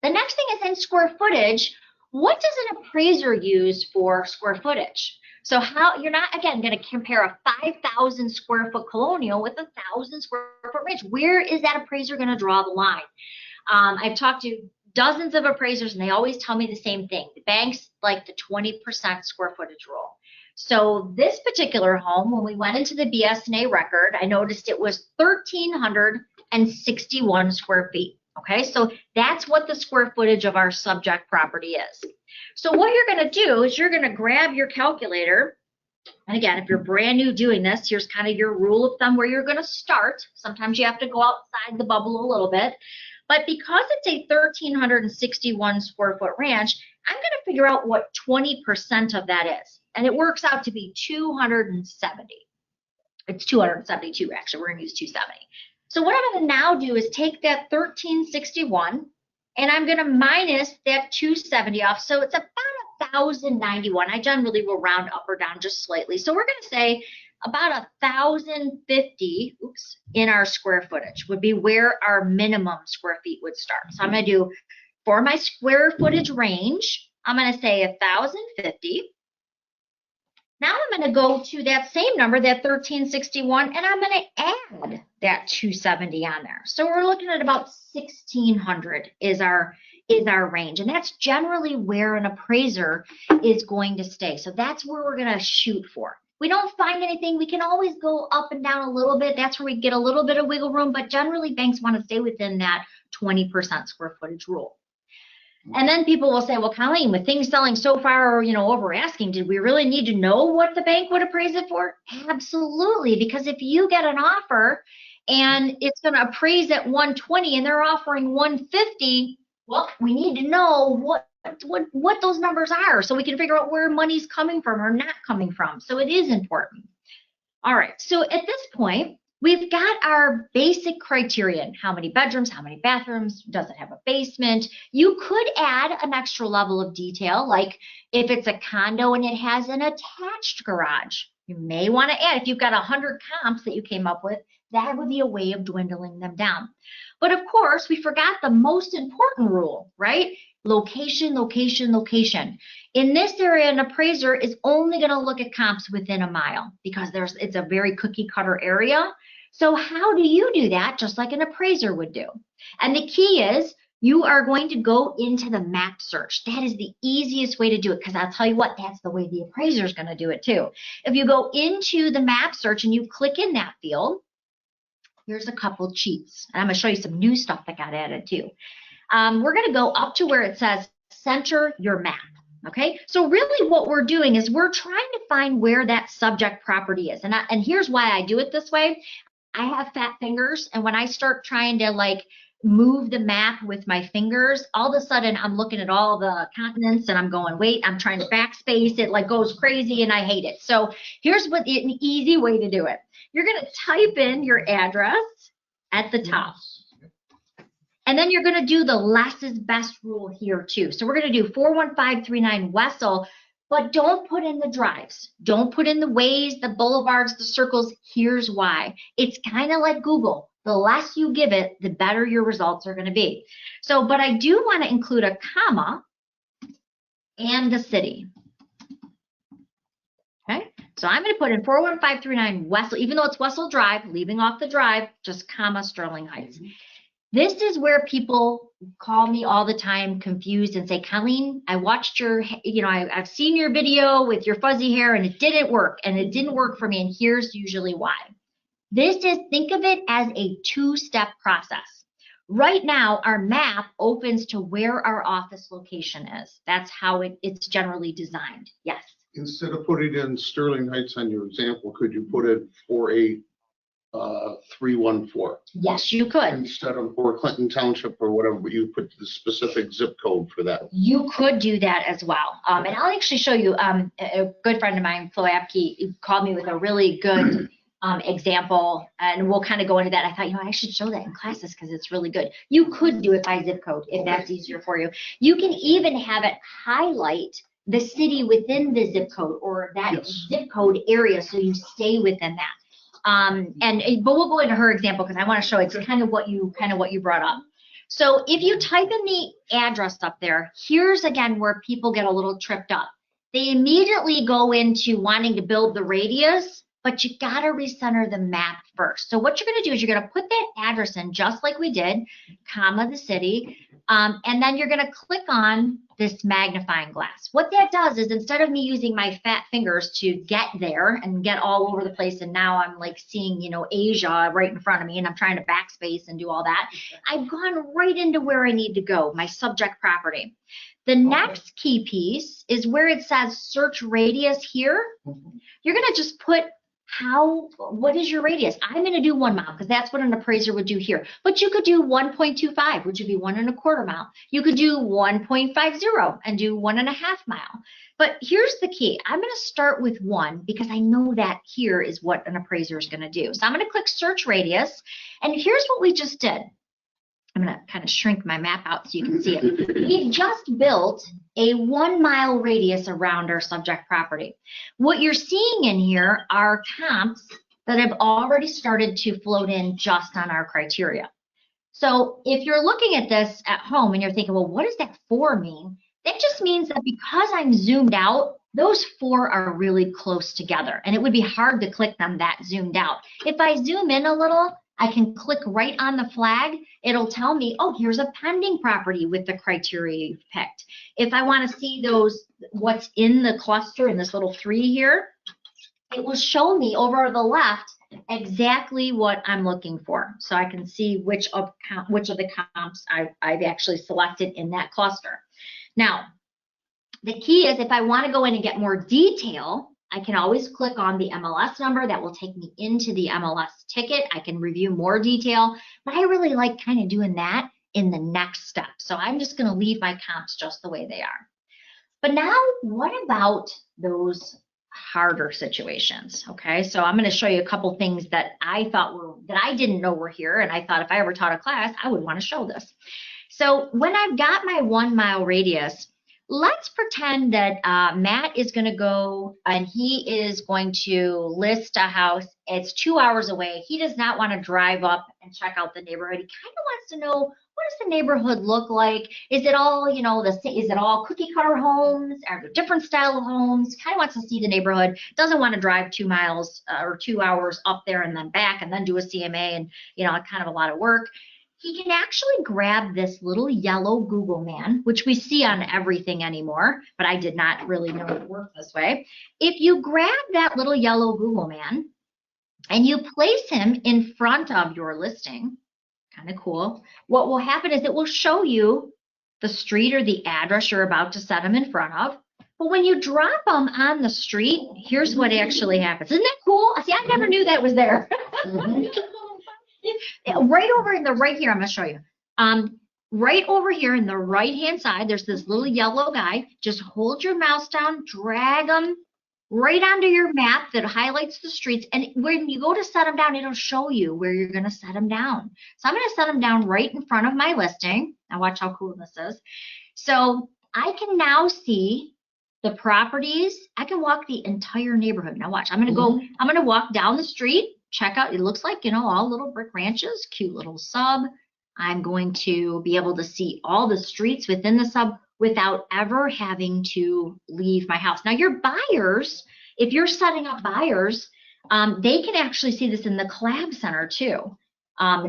The next thing is in square footage. What does an appraiser use for square footage? So you're not, again, going to compare a 5,000 square foot colonial with a 1,000 square foot ranch. Where is that appraiser going to draw the line? I've talked to dozens of appraisers, and they always tell me the same thing. The banks like the 20% square footage rule. So this particular home, when we went into the BSNA record, I noticed it was 1,361 square feet. Okay, so that's what the square footage of our subject property is. So what you're going to do is you're going to grab your calculator. And again, if you're brand new doing this, here's kind of your rule of thumb where you're going to start. Sometimes you have to go outside the bubble a little bit. But because it's a 1,361 square foot ranch, I'm going to figure out what 20% of that is. And it works out to be 270. It's 272, actually. We're going to use 270. So what I'm going to now do is take that 1,361 and I'm going to minus that 270 off. So it's about 1,091. I generally will round up or down just slightly. So we're going to say about 1,050 in our square footage would be where our minimum square feet would start. So I'm going to do, for my square footage range, I'm going to say 1,050. Now I'm going to go to that same number, that 1,361, and I'm going to add that 270 on there. So we're looking at about 1,600 is our range. And that's generally where an appraiser is going to stay. So that's where we're going to shoot for. We don't find anything, we can always go up and down a little bit. That's where we get a little bit of wiggle room, but generally banks want to stay within that 20% square footage rule. And then people will say, well, Colleen, with things selling so far, over asking, did we really need to know what the bank would appraise it for? Absolutely, because if you get an offer and it's going to appraise at 120 and they're offering 150, well, we need to know what those numbers are so we can figure out where money's coming from or not coming from. So it is important. All right, so at this point, we've got our basic criterion. How many bedrooms, how many bathrooms, does it have a basement? You could add an extra level of detail, like if it's a condo and it has an attached garage, You may want to add, if you've got 100 comps that you came up with, that would be a way of dwindling them down. But of course, we forgot the most important rule, right? Location, location, location. In this area, an appraiser is only going to look at comps within a mile because it's a very cookie cutter area. So how do you do that? Just like an appraiser would do. And the key is you are going to go into the map search. That is the easiest way to do it because I'll tell you what, that's the way the appraiser is going to do it too. If you go into the map search and you click in that field, here's a couple cheats. And I'm going to show you some new stuff that got added too. We're going to go up to where it says center your map. Okay, so really what we're doing is we're trying to find where that subject property is. And here's why I do it this way. I have fat fingers, and when I start trying to like move the map with my fingers, all of a sudden I'm looking at all the continents and I'm going, wait, I'm trying to backspace it, like goes crazy and I hate it. So here's an easy way to do it. You're going to type in your address at the top. And then you're going to do the less is best rule here too. So we're going to do 41539 Wessel, but don't put in the drives. Don't put in the ways, the boulevards, the circles. Here's why. It's kind of like Google. The less you give it, the better your results are going to be. So, but I do want to include a comma and the city. Okay, so I'm going to put in 41539 Wessel, even though it's Wessel Drive, leaving off the drive, just comma Sterling Heights. This is where people call me all the time confused and say, Colleen, I watched your, I've seen your video with your fuzzy hair and it didn't work, and it didn't work for me, and here's usually why. Think of it as a two-step process. Right now, our map opens to where our office location is. That's how it's generally designed. Yes. Instead of putting in Sterling Heights on your example, could you put it 48314? Yes, you could. Instead of for Clinton Township or whatever, but you put the specific zip code for that. You could do that as well. And I'll actually show you, a good friend of mine, Flo Apke, called me with a really good example, and we'll kind of go into that. I thought, I should show that in classes because it's really good. You could do it by zip code if that's easier for you. You can even have it highlight the city within the zip code or that zip code area so you stay within that. But we'll go into her example because I want to show it's kind of what you brought up. So if you type in the address up there, here's again where people get a little tripped up. They immediately go into wanting to build the radius, but you got to recenter the map first. So what you're going to do is you're going to put that address in just like we did, comma the city, and then you're going to click on this magnifying glass. What that does is instead of me using my fat fingers to get there and get all over the place, and now I'm like seeing, Asia right in front of me and I'm trying to backspace and do all that, I've gone right into where I need to go, my subject property. The next key piece is where it says search radius here. You're going to just put what is your radius? I'm going to do 1 mile because that's what an appraiser would do here. But you could do 1.25, which would be 1.25 mile. You could do 1.50 and do 1.5 mile. But here's the key. I'm going to start with 1 because I know that here is what an appraiser is going to do. So I'm going to click search radius, and here's what we just did. I'm going to kind of shrink my map out so you can see it. We just built a 1 mile radius around our subject property. What you're seeing in here are comps that have already started to float in just on our criteria. So if you're looking at this at home and you're thinking, well, what does that 4 mean? That just means that because I'm zoomed out, those 4 are really close together, and it would be hard to click them that zoomed out. If I zoom in a little, I can click right on the flag. It'll tell me, oh, here's a pending property with the criteria you've picked. If I want to see what's in the cluster in this little 3 here, it will show me over the left exactly what I'm looking for. So I can see which of the comps I've actually selected in that cluster. Now, the key is if I want to go in and get more detail, I can always click on the MLS number. That will take me into the MLS ticket. I can review more detail, but I really like kind of doing that in the next step. So I'm just going to leave my comps just the way they are. But now, what about those harder situations? Okay, so I'm going to show you a couple things that I didn't know were here, and I thought if I ever taught a class, I would want to show this. So when I've got my 1 mile radius, let's pretend that Matt is going to go and he is going to list a house. It's 2 hours away. He does not want to drive up and check out the neighborhood. He kind of wants to know, what does the neighborhood look like? Is it all, you know, is it all cookie cutter homes? Are there different style of homes? Kind of wants to see the neighborhood. Doesn't want to drive 2 miles or 2 hours up there and then back and then do a CMA and, you know, kind of a lot of work. He can actually grab this little yellow Google man, which we see on everything anymore, but I did not really know it worked this way. If you grab that little yellow Google man and you place him in front of your listing, kind of cool, what will happen is it will show you the street or the address you're about to set him in front of. But when you drop them on the street, here's what actually happens. Isn't that cool? See, I never knew that was there. Right over in the right here, I'm going to show you. Right over here in the right-hand side, there's this little yellow guy. Just hold your mouse down, drag them right onto your map that highlights the streets. And when you go to set them down, it'll show you where you're going to set them down. So I'm going to set them down right in front of my listing. Now watch how cool this is. So I can now see the properties. I can walk the entire neighborhood. Now watch, I'm going to walk down the street. Check out, it looks like, you know, all little brick ranches, cute little sub. I'm going to be able to see all the streets within the sub without ever having to leave my house. Now your buyers, if you're setting up buyers, they can actually see this in the Collab Center too.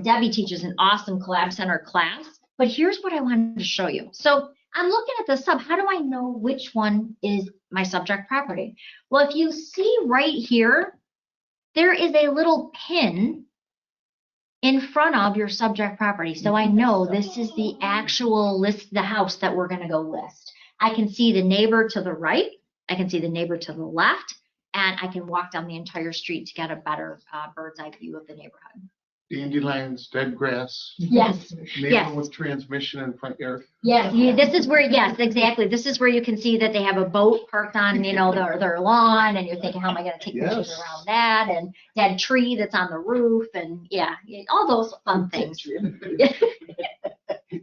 Debbie teaches an awesome Collab Center class, but here's what I wanted to show you. So I'm looking at the sub, how do I know which one is my subject property? Well, if you see right here, there is a little pin in front of your subject property. So I know this is the actual list, the house that we're going to go list. I can see the neighbor to the right. I can see the neighbor to the left. And I can walk down the entire street to get a better bird's eye view of the neighborhood. Dandelions, dead grass. Yes. Neighbor Yes. with transmission in front yard. Yes, this is where, yes, exactly. This is where you can see that they have a boat parked on, you know, their lawn, and you're thinking, how am I going to take pictures Yes. around that? And that tree that's on the roof, and yeah, all those fun things.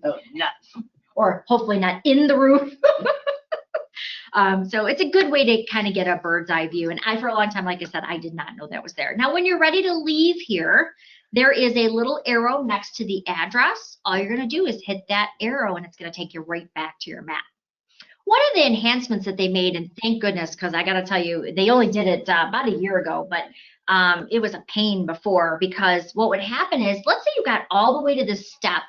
Oh, nuts. Or hopefully not in the roof. So it's a good way to kind of get a bird's eye view. And I, for a long time, like I said, I did not know that was there. Now, when you're ready to leave here, there is a little arrow next to the address. All you're going to do is hit that arrow and it's going to take you right back to your map. One of the enhancements that they made, and thank goodness, because I got to tell you, they only did it about a year ago, but it was a pain before, because what would happen is, let's say you got all the way to this step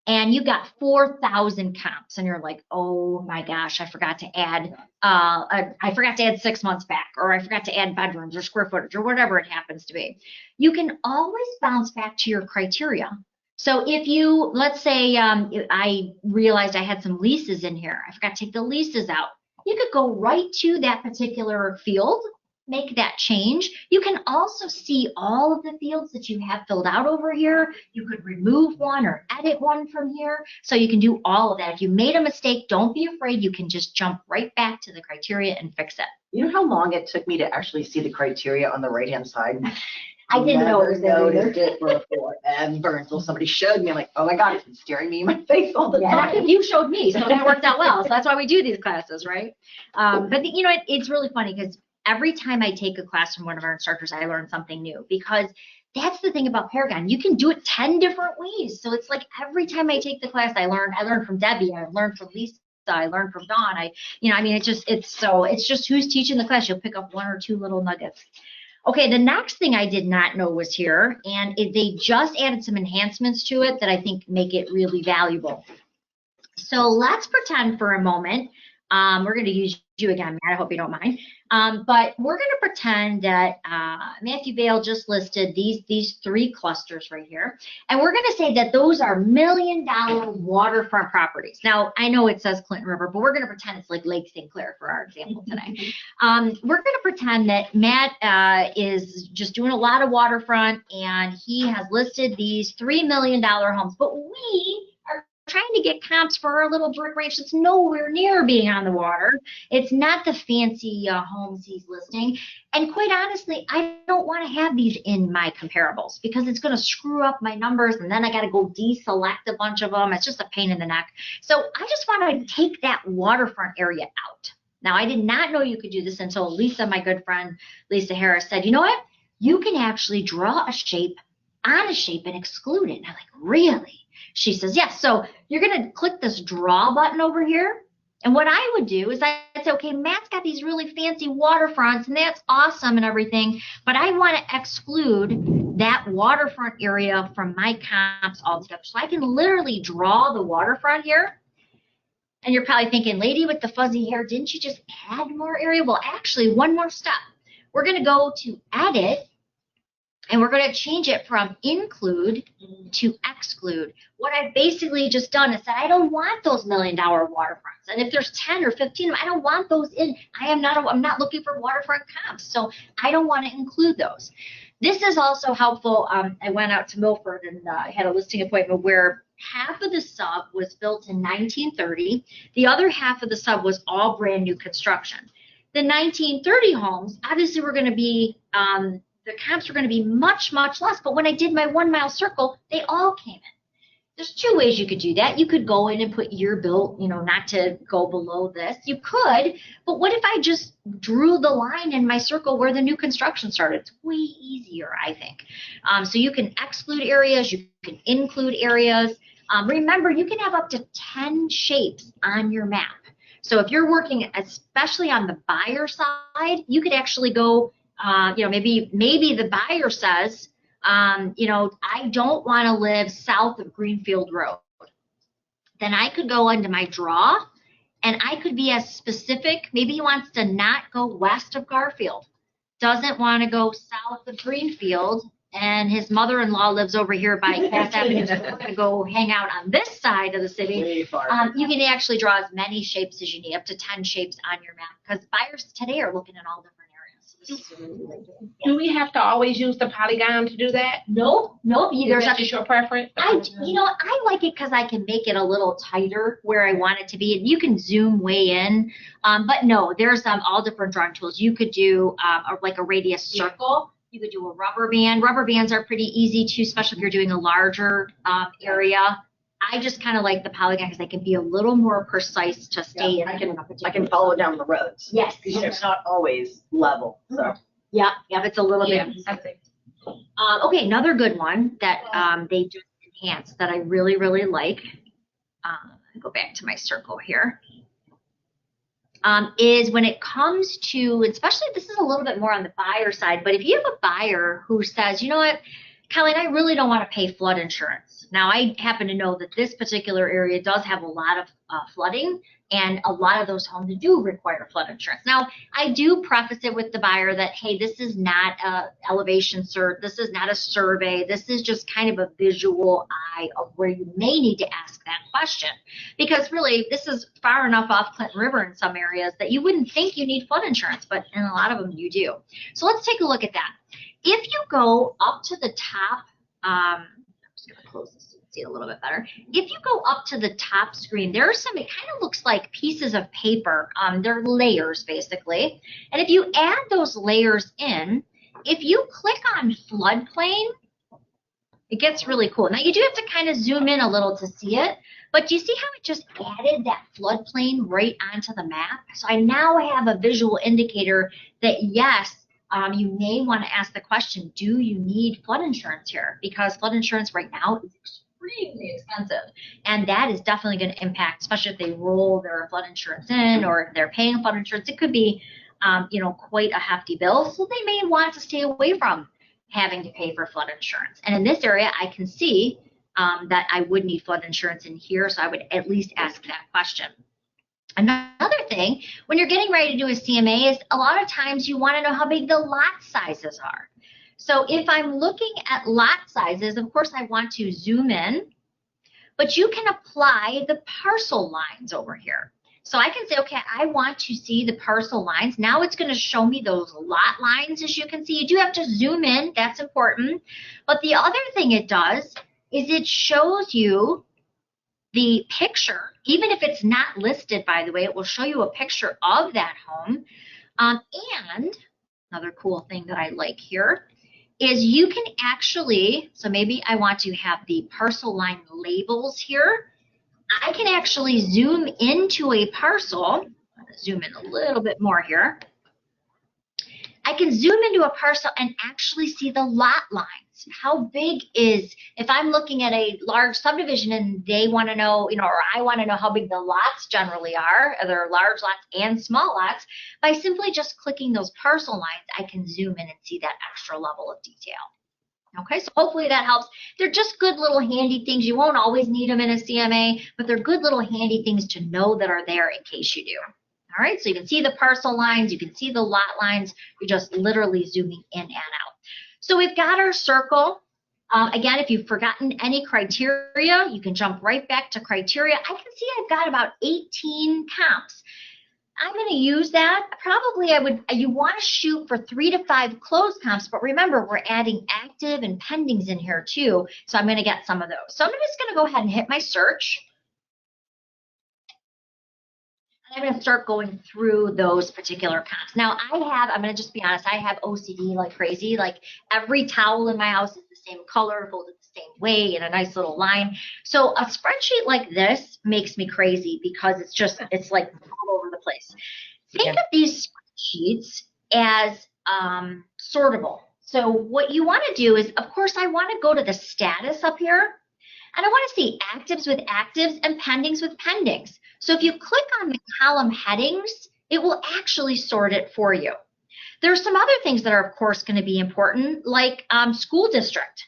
and you got 4,000 comps and you're like, oh my gosh, I forgot to add, I forgot to add 6 months back, or I forgot to add bedrooms or square footage or whatever it happens to be. You can always bounce back to your criteria. So if you, let's say I realized I had some leases in here, I forgot to take the leases out. You could go right to that particular field, make that change. You can also see all of the fields that you have filled out over here. You could remove one or edit one from here. So you can do all of that. If you made a mistake, don't be afraid. You can just jump right back to the criteria and fix it. You know how long it took me to actually see the criteria on the right-hand side? I didn't know it was there either. noticed it forever until somebody showed me. I'm like, oh my God, it's been staring me in my face all the Yeah, time. you showed me, so that worked out well. So that's why we do these classes, right? But you know, it's really funny because every time I take a class from one of our instructors, I learn something new, because that's the thing about Paragon. You can do it 10 different ways. So it's like every time I take the class, I learn from Debbie, I learn from Lisa, I learned from Dawn. It's just who's teaching the class. You'll pick up 1 or 2 little nuggets. Okay, the next thing I did not know was here, and they just added some enhancements to it that I think make it really valuable. So let's pretend for a moment, we're going to use you again, Matt, I hope you don't mind. But we're going to pretend that Matthew Bale just listed these 3 clusters right here. And we're going to say that those are $1 million waterfront properties. Now, I know it says Clinton River, but we're going to pretend it's like Lake St. Clair for our example today. We're going to pretend that Matt is just doing a lot of waterfront, and he has listed these $3 million homes. But we are trying to get comps for our little brick ranch that's nowhere near being on the water. It's not the fancy homes he's listing. And quite honestly, I don't want to have these in my comparables because it's going to screw up my numbers, and then I got to go deselect a bunch of them. It's just a pain in the neck. So I just want to take that waterfront area out. Now, I did not know you could do this until Lisa, my good friend, Lisa Harris, said, you know what? You can actually draw a shape on a shape and exclude it. And I'm like, really? She says, yes. So you're going to click this draw button over here. And what I would do is I'd say, okay, Matt's got these really fancy waterfronts, and that's awesome and everything, but I want to exclude that waterfront area from my comps altogether. So I can literally draw the waterfront here. And you're probably thinking, lady with the fuzzy hair, didn't you just add more area? Well, actually, one more step. We're going to go to edit, and we're going to change it from include to exclude. What I've basically just done is that I don't want those $1 million waterfronts. And if there's 10 or 15, I don't want those in. I'm not looking for waterfront comps, so I don't want to include those. This is also helpful. I went out to Milford and had a listing appointment where half of the sub was built in 1930. The other half of the sub was all brand new construction. The 1930 homes, obviously, were going to be, the comps were going to be much, much less. But when I did my 1 mile circle, they all came in. There's two ways you could do that. You could go in and put year built, not to go below this. You could, but what if I just drew the line in my circle where the new construction started? It's way easier, I think. So you can exclude areas, you can include areas. Remember, you can have up to 10 shapes on your map. So if you're working, especially on the buyer side, you could actually go, maybe the buyer says, I don't want to live south of Greenfield Road. Then I could go into my draw, and I could be as specific. Maybe he wants to not go west of Garfield, doesn't want to go south of Greenfield, and his mother-in-law lives over here by Cass Avenue. So we're going to go hang out on this side of the city. Way far. You can actually draw as many shapes as you need, up to 10 shapes on your map, because buyers today are looking at all different areas. So this is really, really good. Do we have to always use the polygon to do that? Nope. There's just your preference? I like it because I can make it a little tighter where I want it to be, and you can zoom way in. But no, there's all different drawing tools. You could do like a radius circle. You could do a rubber band. Rubber bands are pretty easy too, especially if you're doing a larger area. I just kind of like the polygon because I can be a little more precise to stay in. I can follow down the roads. Yes. Because it's not always level. So Yeah, it's a little bit. I think. Okay, another good one that they just enhanced that I really, really like. Go back to my circle here. Is when it comes to, especially this is a little bit more on the buyer side, but if you have a buyer who says, you know what, Colleen, I really don't want to pay flood insurance. Now, I happen to know that this particular area does have a lot of flooding, and a lot of those homes do require flood insurance. Now, I do preface it with the buyer that, hey, this is not an elevation cert, this is not a survey, this is just kind of a visual eye of where you may need to ask that question. Because really, this is far enough off Clinton River in some areas that you wouldn't think you need flood insurance, but in a lot of them you do. So let's take a look at that. If you go up to the top, I'm just going to close this so you can see it a little bit better. If you go up to the top screen, there are some, it kind of looks like pieces of paper. They're layers, basically. And if you add those layers in, if you click on floodplain, it gets really cool. Now, you do have to kind of zoom in a little to see it, but do you see how it just added that floodplain right onto the map? So I now have a visual indicator that, yes, you may want to ask the question, do you need flood insurance here? Because flood insurance right now is extremely expensive. And that is definitely going to impact, especially if they roll their flood insurance in or if they're paying flood insurance. It could be, quite a hefty bill. So they may want to stay away from having to pay for flood insurance. And in this area, I can see that I would need flood insurance in here. So I would at least ask that question. Another thing, when you're getting ready to do a CMA, is a lot of times you want to know how big the lot sizes are. So if I'm looking at lot sizes, of course I want to zoom in, but you can apply the parcel lines over here. So I can say, okay, I want to see the parcel lines. Now it's going to show me those lot lines, as you can see. You do have to zoom in, that's important. But the other thing it does is it shows you the picture, even if it's not listed, by the way, it will show you a picture of that home. And another cool thing that I like here is you can actually, so maybe I want to have the parcel line labels here. I can actually zoom into a parcel. I'm going to zoom in a little bit more here. I can zoom into a parcel and actually see the lot lines. How big is, if I'm looking at a large subdivision and they want to know, or I want to know how big the lots generally are there large lots and small lots, by simply just clicking those parcel lines, I can zoom in and see that extra level of detail. Okay, so hopefully that helps. They're just good little handy things. You won't always need them in a CMA, but they're good little handy things to know that are there in case you do. All right, so you can see the parcel lines, you can see the lot lines. You're just literally zooming in and out. So we've got our circle. Again, if you've forgotten any criteria, you can jump right back to criteria. I can see I've got about 18 comps. I'm going to use that. Probably you want to shoot for 3 to 5 closed comps, but remember, we're adding active and pendings in here too, so I'm going to get some of those. So I'm just going to go ahead and hit my search. I'm going to start going through those particular comps. Now I'm going to just be honest, I have OCD like crazy. Like every towel in my house is the same color, folded the same way in a nice little line. So a spreadsheet like this makes me crazy because it's like all over the place. Think of these spreadsheets as sortable. So what you want to do is, of course, I want to go to the status up here, and I want to see actives with actives and pendings with pendings. So if you click on the column headings, it will actually sort it for you. There are some other things that are, of course, going to be important, like school district.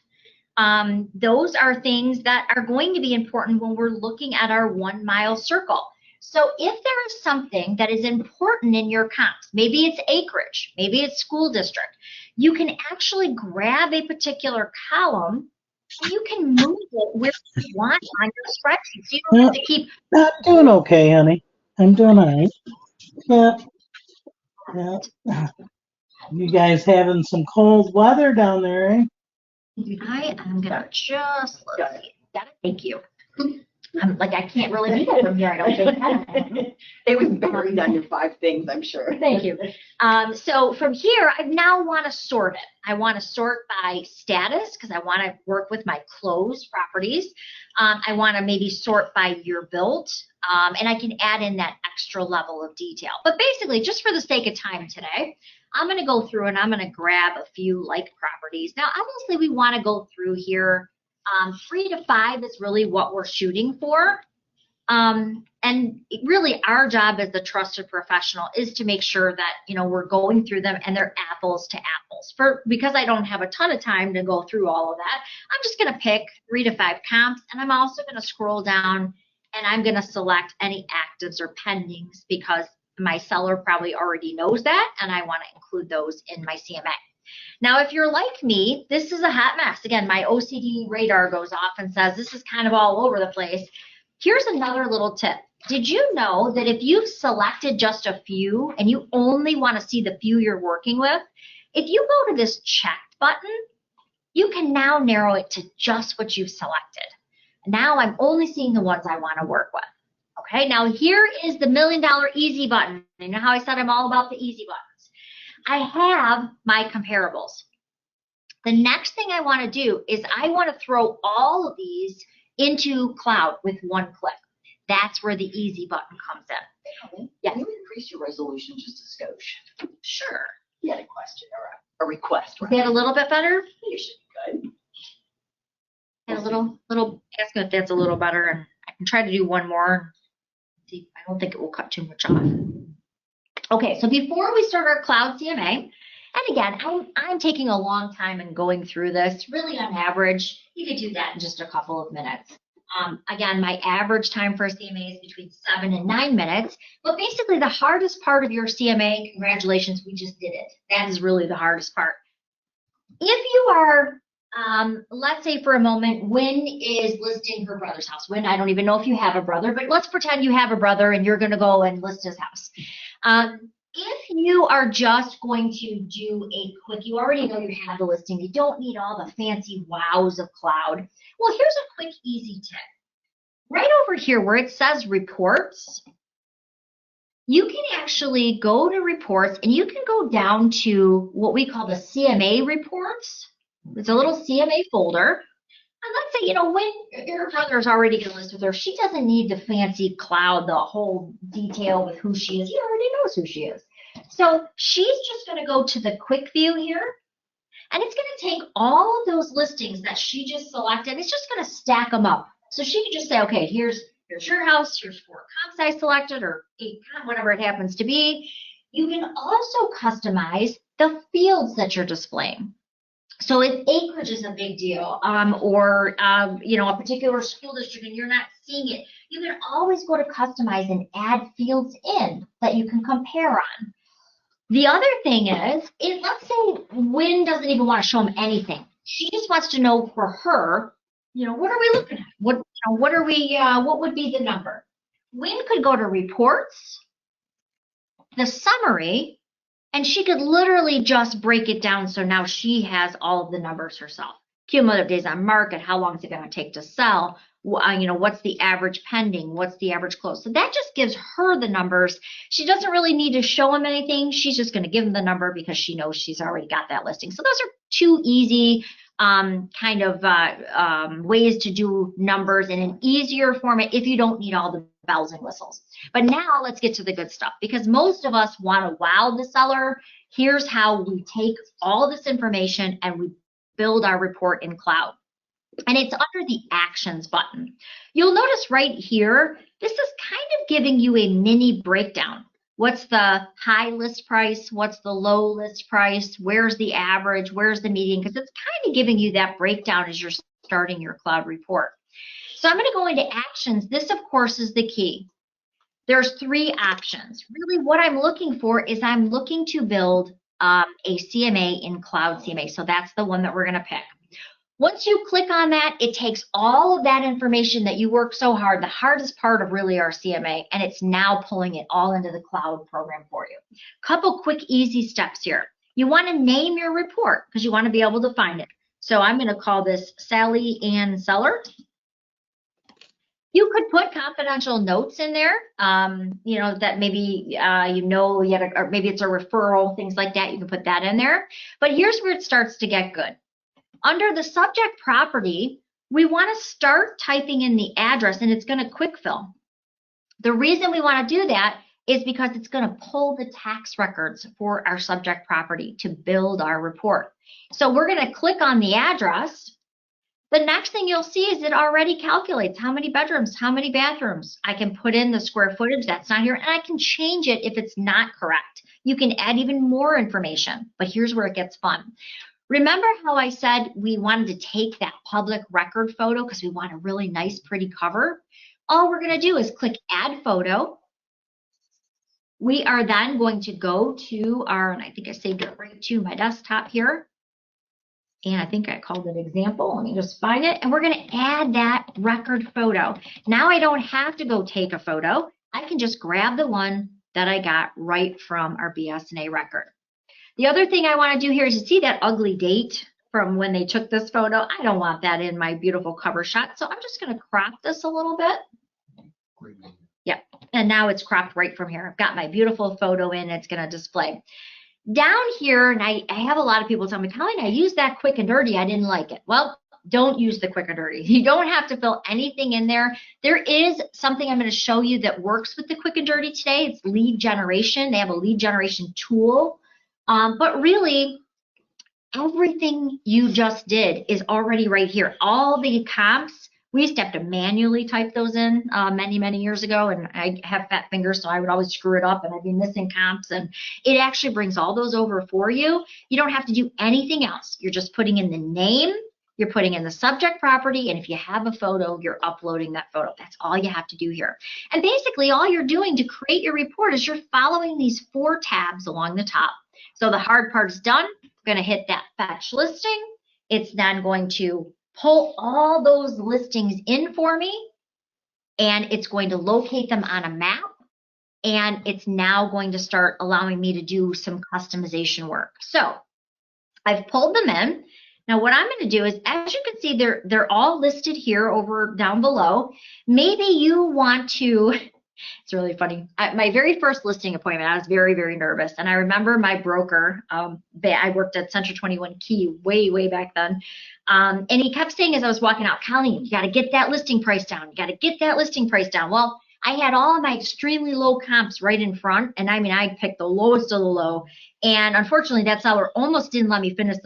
Those are things that are going to be important when we're looking at our 1 mile circle. So if there is something that is important in your comps, maybe it's acreage, maybe it's school district, you can actually grab a particular column and you can move it where you want on your spreadsheet. So you don't have to keep. I'm doing okay, honey. I'm doing all right. Yeah. You guys having some cold weather down there, eh? I am gonna just let's see. Got it. Thank you. I'm like, I can't really do that from here. I don't think. It was buried under 5 things, I'm sure. Thank you. So from here, I now want to sort it. I want to sort by status because I want to work with my closed properties. I want to maybe sort by year built, and I can add in that extra level of detail. But basically, just for the sake of time today, I'm going to go through and I'm going to grab a few like properties. Now, obviously, we want to go through here. 3 to 5 is really what we're shooting for. And really our job as the trusted professional is to make sure that, we're going through them and they're apples to apples. Because I don't have a ton of time to go through all of that, I'm just going to pick 3 to 5 comps, and I'm also going to scroll down and I'm going to select any actives or pendings because my seller probably already knows that and I want to include those in my CMA. Now, if you're like me, this is a hot mess. Again, my OCD radar goes off and says this is kind of all over the place. Here's another little tip. Did you know that if you've selected just a few and you only want to see the few you're working with, if you go to this checked button, you can now narrow it to just what you've selected. Now I'm only seeing the ones I want to work with. Okay, now here is the $1 million easy button. You know how I said I'm all about the easy buttons? I have my comparables. The next thing I want to do is I want to throw all of these into cloud with one click. That's where the easy button comes in. Yes. Can you increase your resolution just a skosh? Sure. You had a question or a request. Is that a little bit better? You should be good. And a little, ask me if that's a little better, and I can try to do one more. See, I don't think it will cut too much off. Okay, so before we start our cloud CMA, and again, I'm taking a long time and going through this. Really, on average, you could do that in just a couple of minutes. Again, my average time for a CMA is between 7 and 9 minutes. But basically, the hardest part of your CMA, congratulations, we just did it. That is really the hardest part. If you are, let's say for a moment, Wynn is listing her brother's house. Wynn, I don't even know if you have a brother, but let's pretend you have a brother and you're going to go and list his house. If you are just going to do a quick, you already know you have the listing, you don't need all the fancy wows of cloud. Well, here's a quick, easy tip. right over here where it says reports, you can actually go to reports and you can go down to what we call the CMA reports. It's a little CMA folder. And let's say, when your brother's already going to list with her, she doesn't need the fancy cloud, the whole detail with who she is. He already knows who she is. So she's just going to go to the quick view here, and it's going to take all of those listings that she just selected. It's just going to stack them up. So she can just say, okay, here's your house, here's 4 comps I selected, or 8 comp, whatever it happens to be. You can also customize the fields that you're displaying. So if acreage is a big deal, or a particular school district and you're not seeing it, you can always go to customize and add fields in that you can compare on. The other thing is, let's say Wynn doesn't even want to show him anything. She just wants to know for her, what are we looking at? What would be the number? Wynn could go to reports, the summary, and she could literally just break it down. So now she has all of the numbers herself. Cumulative days on market, how long is it going to take to sell? What's the average pending? What's the average close? So that just gives her the numbers. She doesn't really need to show him anything. She's just going to give him the number because she knows she's already got that listing. So those are 2 easy ways to do numbers in an easier format if you don't need all the bells and whistles. But now let's get to the good stuff, because most of us want to wow the seller. Here's how we take all this information and we build our report in Cloud. And it's under the Actions button. You'll notice right here, this is kind of giving you a mini breakdown. What's the high list price? What's the low list price? Where's the average? Where's the median? Because it's kind of giving you that breakdown as you're starting your Cloud report. So I'm going to go into Actions. This, of course, is the key. There's 3 options. Really, what I'm looking for is I'm looking to build a CMA in Cloud CMA. So that's the one that we're going to pick. Once you click on that, it takes all of that information that you worked so hard, the hardest part of really our CMA, and it's now pulling it all into the Cloud program for you. Couple quick, easy steps here. You want to name your report because you want to be able to find it. So I'm going to call this Sally Ann Seller. You could put confidential notes in there, that maybe or maybe it's a referral, things like that. You can put that in there. But here's where it starts to get good. Under the subject property, we want to start typing in the address, and it's going to quick fill. The reason we want to do that is because it's going to pull the tax records for our subject property to build our report. So we're going to click on the address. The next thing you'll see is it already calculates how many bedrooms, how many bathrooms. I can put in the square footage that's not here, and I can change it if it's not correct. You can add even more information, but here's where it gets fun. Remember how I said we wanted to take that public record photo because we want a really nice, pretty cover? All we're going to do is click Add Photo. We are then going to go to and I think I saved it right to my desktop here. And I think I called it Example. Let me just find it. And we're going to add that record photo. Now I don't have to go take a photo. I can just grab the one that I got right from our BS&A record. The other thing I want to do here is you see that ugly date from when they took this photo. I don't want that in my beautiful cover shot. So I'm just going to crop this a little bit. Yep. And now it's cropped right from here. I've got my beautiful photo in. It's going to display. Down here, and I have a lot of people tell me, Colleen, I used that quick and dirty. I didn't like it. Well, don't use the quick and dirty. You don't have to fill anything in there. There is something I'm going to show you that works with the quick and dirty today. It's lead generation. They have a lead generation tool. But really, everything you just did is already right here. All the comps, we used to have to manually type those in many, many years ago, and I have fat fingers, so I would always screw it up, and I'd be missing comps, and it actually brings all those over for you. You don't have to do anything else. You're just putting in the name, you're putting in the subject property, and if you have a photo, you're uploading that photo. That's all you have to do here. And basically, all you're doing to create your report is you're following these 4 tabs along the top. So the hard part is done. I'm going to hit that fetch listing. It's then going to pull all those listings in for me, and it's going to locate them on a map, and it's now going to start allowing me to do some customization work. So I've pulled them in. Now what I'm going to do is, as you can see, they're all listed here over down below. Maybe you want to, it's really funny. My very first listing appointment, I was very, very nervous. And I remember my broker, I worked at Central 21 Key way back then. And he kept saying as I was walking out, Colleen, you got to get that listing price down. You got to get that listing price down. Well, I had all of my extremely low comps right in front. And I mean, I picked the lowest of the low. And unfortunately, that seller almost didn't let me finish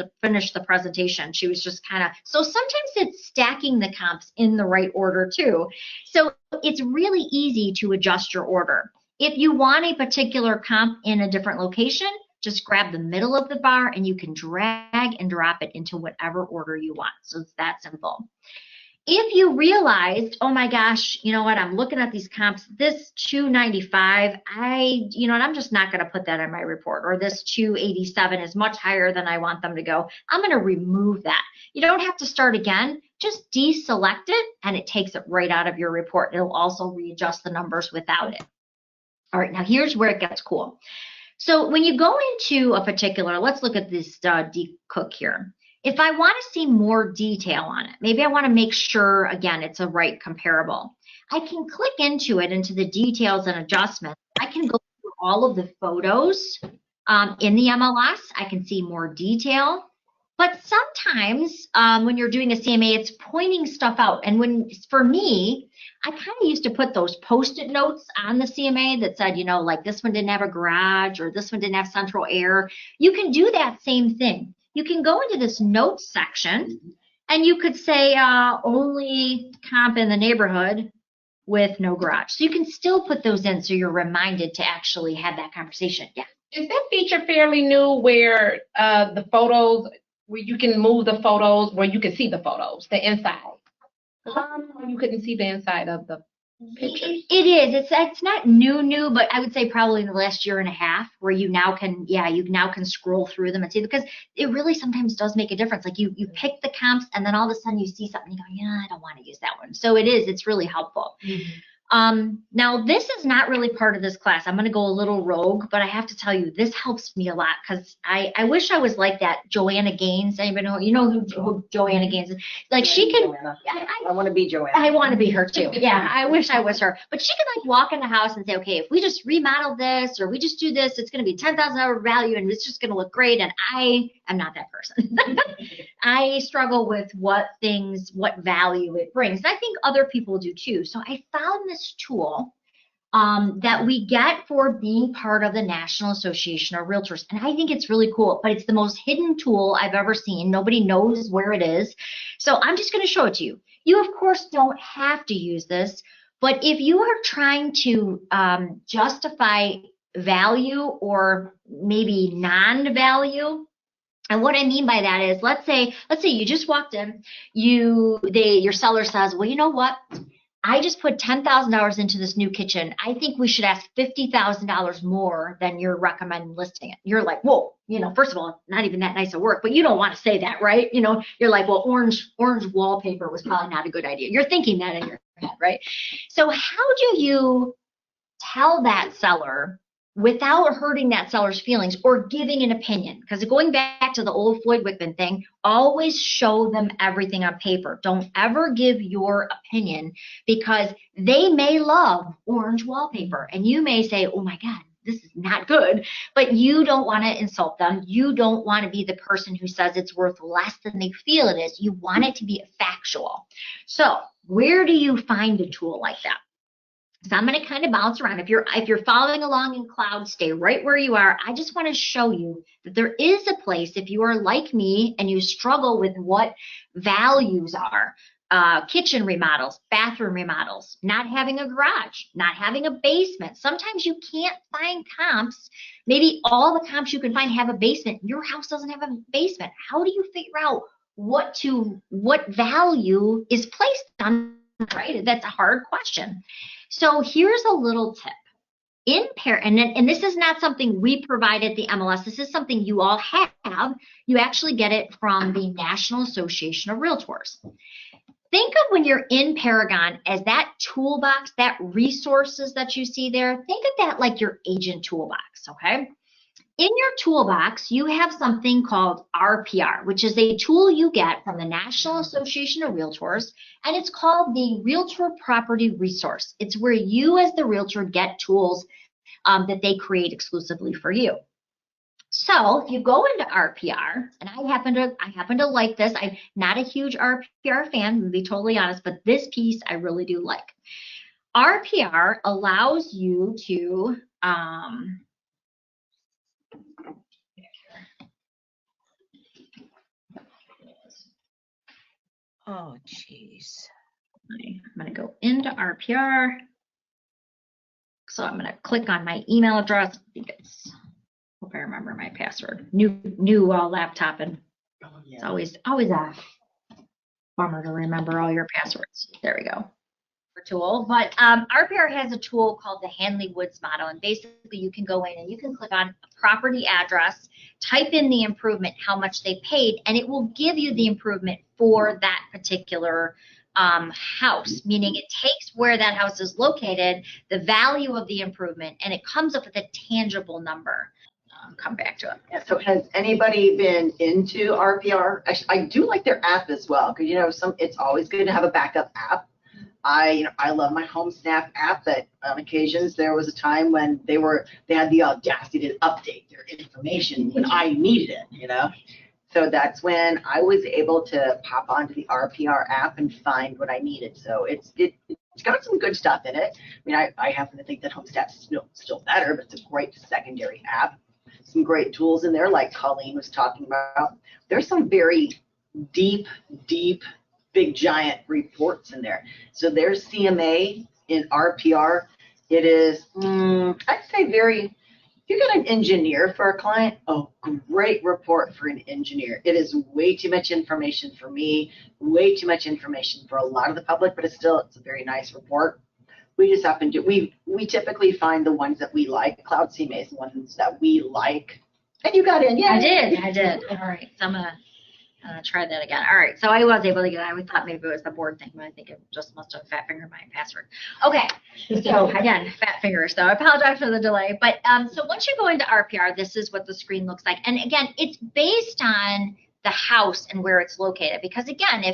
the presentation. She was just kind of, so sometimes it's stacking the comps in the right order too. So it's really easy to adjust your order. If you want a particular comp in a different location, just grab the middle of the bar and you can drag and drop it into whatever order you want. So it's that simple. If you realized, oh my gosh, you know what, I'm looking at these comps, this 295, I'm just not going to put that in my report, or this 287 is much higher than I want them to go. I'm going to remove that. You don't have to start again, just deselect it and it takes it right out of your report. It'll also readjust the numbers without it. All right, now here's where it gets cool. So when you go into a particular, let's look at this cook here. If I want to see more detail on it, maybe I want to make sure, again, it's a right comparable. I can click into it, into the details and adjustments. I can go through all of the photos in the MLS. I can see more detail. But sometimes when you're doing a CMA, it's pointing stuff out. And for me, I kind of used to put those Post-it notes on the CMA that said, like this one didn't have a garage or this one didn't have central air. You can do that same thing. You can go into this notes section and you could say only comp in the neighborhood with no garage. So you can still put those in so you're reminded to actually have that conversation. Yeah. Is that feature fairly new where the photos, where you can move the photos, where you can see the photos, the inside? You couldn't see the inside of the picture. It is. It's not new, but I would say probably in the last year and a half where you now can scroll through them and see, because it really sometimes does make a difference. Like you pick the comps and then all of a sudden you see something, you go, yeah, I don't want to use that one. So it's really helpful. Mm-hmm. Now this is not really part of this class. I'm going to go a little rogue, but I have to tell you, this helps me a lot because I wish I was like that Joanna Gaines. Anybody know? You know who Joanna Gaines is? Like she can. I want to be Joanna. I want to be her too. Yeah, I wish I was her. But she can like walk in the house and say, okay, if we just remodel this or we just do this, it's going to be $10,000 value and it's just going to look great. And I am not that person. I struggle with what value it brings. And I think other people do too. So I found this tool that we get for being part of the National Association of Realtors. And I think it's really cool, but it's the most hidden tool I've ever seen. Nobody knows where it is. So I'm just going to show it to you. You, of course, don't have to use this, but if you are trying to justify value or maybe non-value, and what I mean by that is, let's say you just walked in, your seller says, well, you know what? I just put $10,000 into this new kitchen. I think we should ask $50,000 more than you're recommending listing it. You're like, whoa, first of all, not even that nice of work, but you don't want to say that, right? You're like, well, orange wallpaper was probably not a good idea. You're thinking that in your head, right? So how do you tell that seller without hurting that seller's feelings or giving an opinion? Because going back to the old Floyd Wickman thing, always show them everything on paper. Don't ever give your opinion, because they may love orange wallpaper and you may say, oh my God, this is not good, but you don't want to insult them. You don't want to be the person who says it's worth less than they feel it is. You want it to be factual. So where do you find a tool like that? So I'm going to kind of bounce around. If you're following along in Cloud, stay right where you are. I just want to show you that there is a place, if you are like me and you struggle with what values are, kitchen remodels, bathroom remodels, not having a garage, not having a basement. Sometimes you can't find comps. Maybe all the comps you can find have a basement. Your house doesn't have a basement. How do you figure out what value is placed on, right? That's a hard question. So here's a little tip. And this is not something we provide at the MLS. This is something you all have. You actually get it from the National Association of Realtors. Think of when you're in Paragon as that toolbox, that resources that you see there. Think of that like your agent toolbox, okay? In your toolbox, you have something called RPR, which is a tool you get from the National Association of Realtors, and it's called the Realtor Property Resource. It's where you as the realtor get tools that they create exclusively for you. So if you go into RPR, and I happen to like this. I'm not a huge RPR fan, to be totally honest, but this piece I really do like. RPR allows you to Oh, jeez. I'm going to go into RPR. So I'm going to click on my email address. I think hope I remember my password. New laptop, and it's always a bummer to remember all your passwords. There we go. Tool, but RPR has a tool called the Hanley Woods model, and basically you can go in and you can click on a property address, type in the improvement, how much they paid, and it will give you the improvement for that particular house, meaning it takes where that house is located, the value of the improvement, and it comes up with a tangible number. Come back to it. Yeah, so has anybody been into RPR? I do like their app as well, because it's always good to have a backup app. I love my Home Snap app. That on occasions there was a time when they had the audacity to update their information when I needed it, So that's when I was able to pop onto the RPR app and find what I needed. So it's got some good stuff in it. I mean, I happen to think that Home Snap's still better, but it's a great secondary app. Some great tools in there, like Colleen was talking about. There's some very deep, big giant reports in there. So there's CMA in RPR. It is, I'd say if you got an engineer for a client, a great report for an engineer. It is way too much information for me, way too much information for a lot of the public, but it's a very nice report. We just happen to, we typically find the ones that we like. Cloud CMA is the ones that we like. And you got in, yeah. I did. All right, so I'm gonna try that again. All right, so I was able to get it. I thought maybe it was the board thing, but I think it just must have fat fingered my password. Okay, so again, fat fingers. So I apologize for the delay. But so once you go into RPR, this is what the screen looks like. And again, it's based on the house and where it's located. Because again,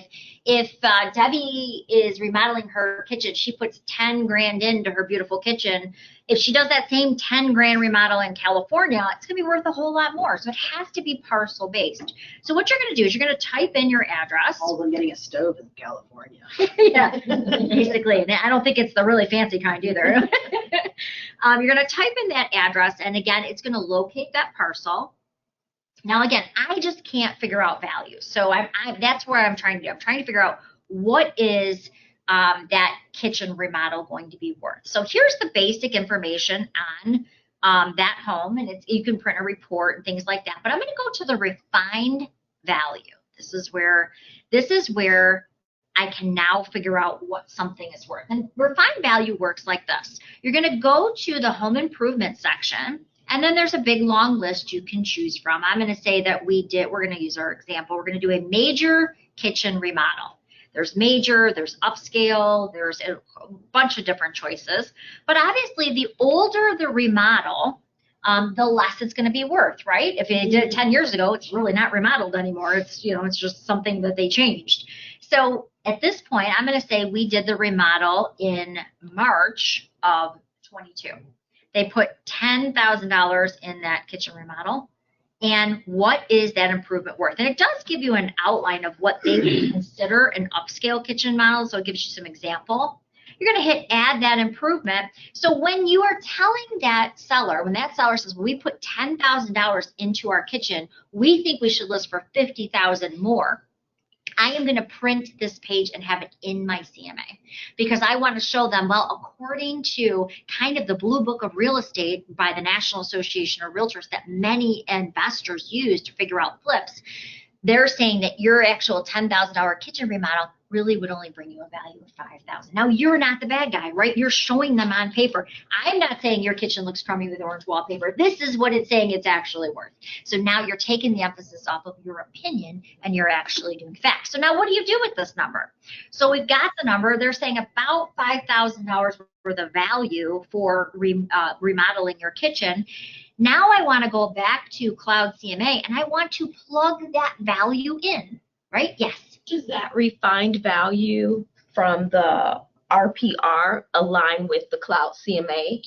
if Debbie is remodeling her kitchen, she puts 10 grand into her beautiful kitchen. If she does that same 10 grand remodel in California, it's gonna be worth a whole lot more. So it has to be parcel based. So what you're gonna do is you're gonna type in your address. All of them getting a stove in California. Yeah, basically. And I don't think it's the really fancy kind either. You're gonna type in that address, and again, it's gonna locate that parcel. Now, again, I just can't figure out values. So that's where I'm trying to do. I'm trying to figure out what is that kitchen remodel going to be worth. So here's the basic information on that home, and you can print a report and things like that. But I'm going to go to the refined value. This is where I can now figure out what something is worth. And refined value works like this. You're going to go to the home improvement section. And then there's a big long list you can choose from. I'm going to say that we're going to use our example. We're going to do a major kitchen remodel. There's major, there's upscale, there's a bunch of different choices. But obviously, the older the remodel, the less it's going to be worth, right? If you did it 10 years ago, it's really not remodeled anymore. It's just something that they changed. So at this point, I'm going to say we did the remodel in March of 22. They put $10,000 in that kitchen remodel. And what is that improvement worth? And it does give you an outline of what they consider an upscale kitchen model. So it gives you some example. You're going to hit add that improvement. So when you are telling that seller, when that seller says, well, we put $10,000 into our kitchen, we think we should list for $50,000 more. I am going to print this page and have it in my CMA because I want to show them, well, according to kind of the blue book of real estate by the National Association of Realtors that many investors use to figure out flips, they're saying that your actual $10,000 kitchen remodel really would only bring you a value of $5,000. Now, you're not the bad guy, right? You're showing them on paper. I'm not saying your kitchen looks crummy with orange wallpaper. This is what it's saying it's actually worth. So now you're taking the emphasis off of your opinion and you're actually doing facts. So now what do you do with this number? So we've got the number. They're saying about $5,000 worth of value for remodeling your kitchen. Now I want to go back to Cloud CMA and I want to plug that value in, right? Yes. Does that refined value from the RPR align with the Cloud CMA?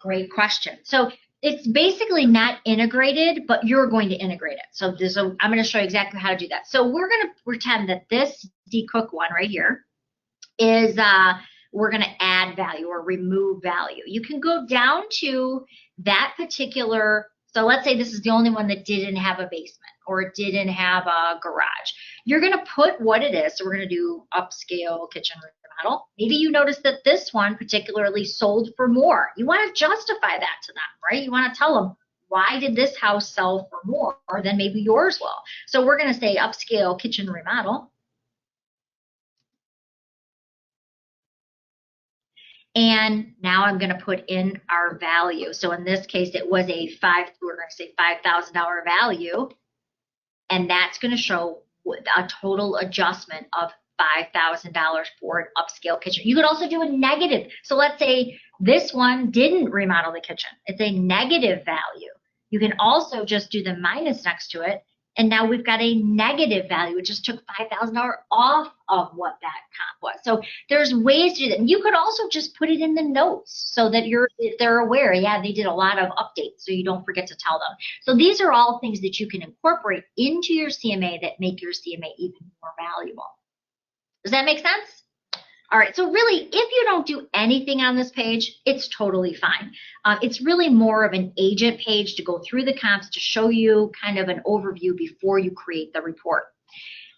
Great question. So it's basically not integrated, but you're going to integrate it. So I'm going to show you exactly how to do that. So we're going to pretend that this decook one right here is, we're going to add value or remove value. You can go down to that particular, so let's say this is the only one that didn't have a basement or it didn't have a garage. You're going to put what it is. So we're going to do upscale kitchen remodel. Maybe you notice that this one particularly sold for more. You want to justify that to them, right? You want to tell them, why did this house sell for more than maybe yours will? So we're going to say upscale kitchen remodel. And now I'm going to put in our value. So in this case, it was we're going to say $5,000 value. And that's going to show a total adjustment of $5,000 for an upscale kitchen. You could also do a negative. So let's say this one didn't remodel the kitchen. It's a negative value. You can also just do the minus next to it. And now we've got a negative value. It just took $5,000 off of what that comp was. So there's ways to do that. You could also just put it in the notes so that they're aware, yeah, they did a lot of updates, so you don't forget to tell them. So these are all things that you can incorporate into your CMA that make your CMA even more valuable. Does that make sense? All right, so really, if you don't do anything on this page, it's totally fine. It's really more of an agent page to go through the comps to show you kind of an overview before you create the report.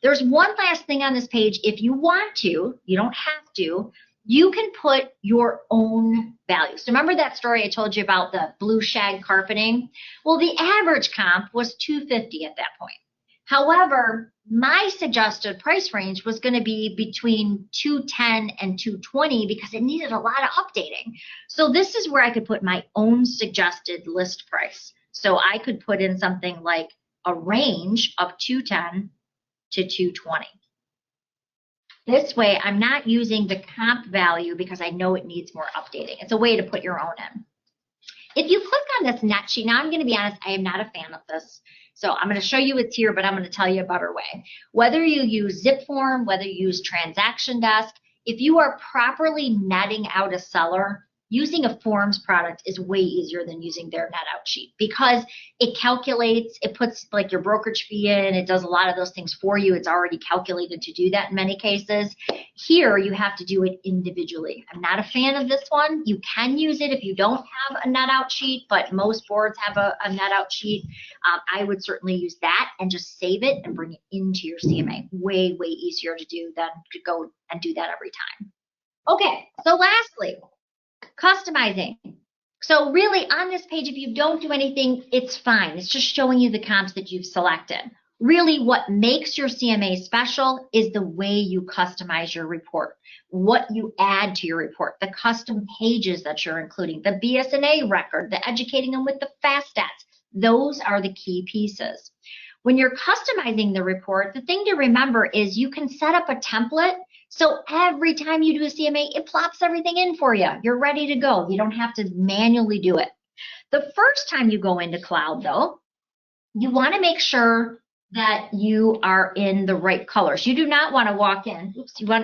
There's one last thing on this page. If you want to, you don't have to, you can put your own value. So remember that story I told you about the blue shag carpeting? Well, the average comp was $250 at that point. However, my suggested price range was going to be between $210 and $220 because it needed a lot of updating. So this is where I could put my own suggested list price. So I could put in something like a range of $210 to $220. This way, I'm not using the comp value because I know it needs more updating. It's a way to put your own in. If you click on this net sheet, now I'm going to be honest, I am not a fan of this. So I'm going to show you it's here, but I'm going to tell you a better way. Whether you use zip form, whether you use transaction desk, if you are properly netting out a seller, using a forms product is way easier than using their net out sheet because it calculates, it puts like your brokerage fee in, it does a lot of those things for you. It's already calculated to do that in many cases. Here, you have to do it individually. I'm not a fan of this one. You can use it if you don't have a net out sheet, but most boards have a net out sheet. I would certainly use that and just save it and bring it into your CMA. Way, way easier to do than to go and do that every time. Okay, so lastly, customizing. So really on this page, if you don't do anything, it's fine. It's just showing you the comps that you've selected. Really what makes your CMA special is the way you customize your report, what you add to your report, the custom pages that you're including, the BSNA record, the educating them with the fast stats. Those are the key pieces. When you're customizing the report, the thing to remember is you can set up a template. So every time you do a CMA, it plops everything in for you. You're ready to go. You don't have to manually do it. The first time you go into Cloud, though, you want to make sure that you are in the right colors. You do not want to walk in.